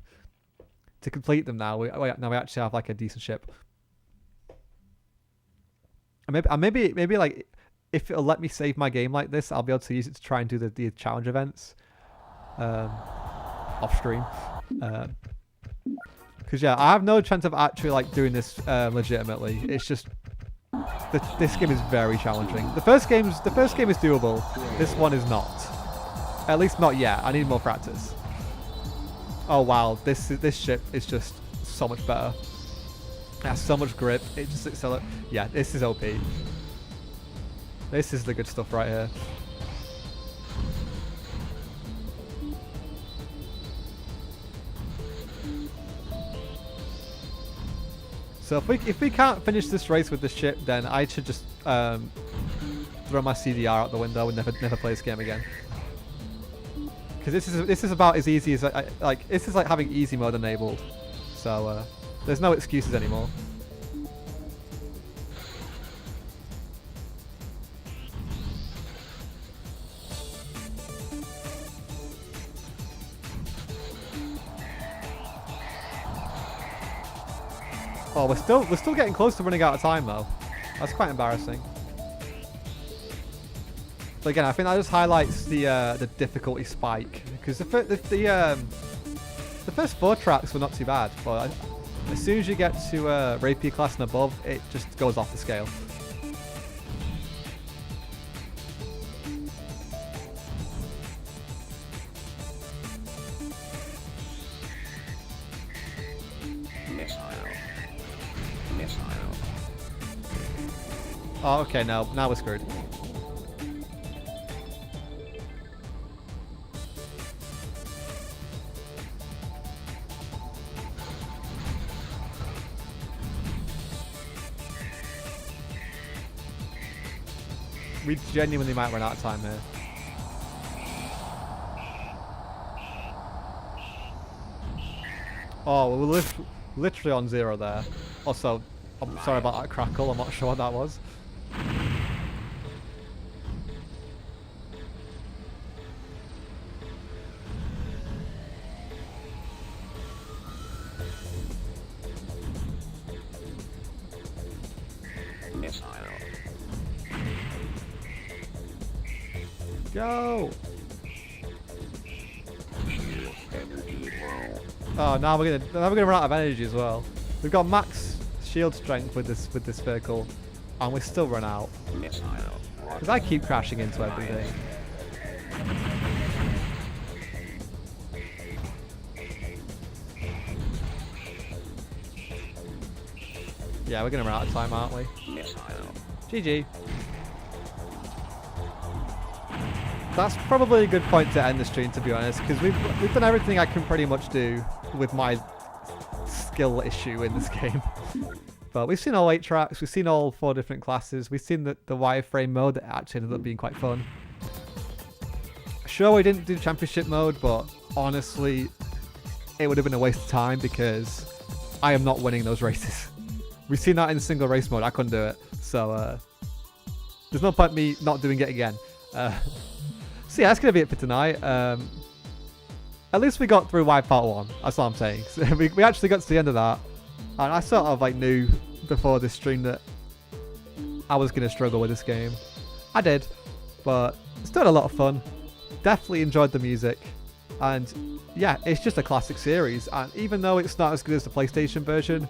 complete them now. Now we actually have like a decent ship. And maybe like if it'll let me save my game like this, I'll be able to use it to try and do the challenge events off stream. Because yeah, I have no chance of actually like doing this legitimately. It's just this game is very challenging. The first game is doable. This one is not. At least not yet. I need more practice. Oh wow, this ship is just so much better. It has so much grip. It just accelerates. Yeah, this is OP. This is the good stuff right here. So if we can't finish this race with the ship, then I should just throw my CDR out the window and never play this game again. Because this is about as easy as this is like having easy mode enabled. So there's no excuses anymore. Oh, we're still getting close to running out of time though. That's quite embarrassing. But again, I think that just highlights the difficulty spike, because the first 4 tracks were not too bad, but as soon as you get to Rapier class and above, it just goes off the scale. Oh, okay, now we're screwed. We genuinely might run out of time here. Oh, we're literally on 0 there. Also, I'm sorry about that crackle. I'm not sure what that was. Go! Oh, now we're gonna run out of energy as well. We've got max shield strength with this vehicle, and we still run out. Because I keep crashing into everything. Yeah, we're gonna run out of time, aren't we? GG. That's probably a good point to end the stream, to be honest, because we've done everything I can pretty much do with my skill issue in this game. But we've seen all 8 tracks, we've seen all 4 different classes, we've seen the wireframe mode that actually ended up being quite fun. Sure, we didn't do championship mode, but honestly, it would have been a waste of time because I am not winning those races. We've seen that in single race mode, I couldn't do it. So there's no point me not doing it again. So yeah, that's going to be it for tonight. At least we got through WipEout 1. That's what I'm saying. So we actually got to the end of that. And I sort of like knew before this stream that I was going to struggle with this game. I did. But still had a lot of fun. Definitely enjoyed the music. And yeah, it's just a classic series. And even though it's not as good as the PlayStation version,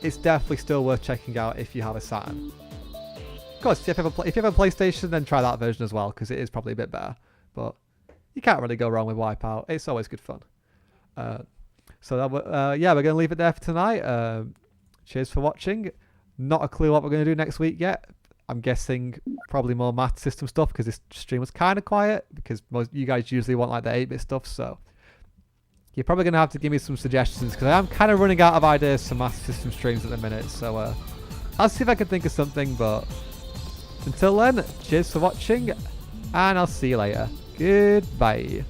it's definitely still worth checking out if you have a Saturn. Of course, if you have a PlayStation, then try that version as well, because it is probably a bit better. But you can't really go wrong with WipEout. It's always good fun. So yeah, we're going to leave it there for tonight. Cheers for watching. Not a clue what we're going to do next week yet. I'm guessing probably more math system stuff, because this stream was kind of quiet, because most you guys usually want like the 8-bit stuff. So you're probably going to have to give me some suggestions, because I am kind of running out of ideas for math system streams at the minute. So I'll see if I can think of something. But until then, cheers for watching, and I'll see you later. Goodbye.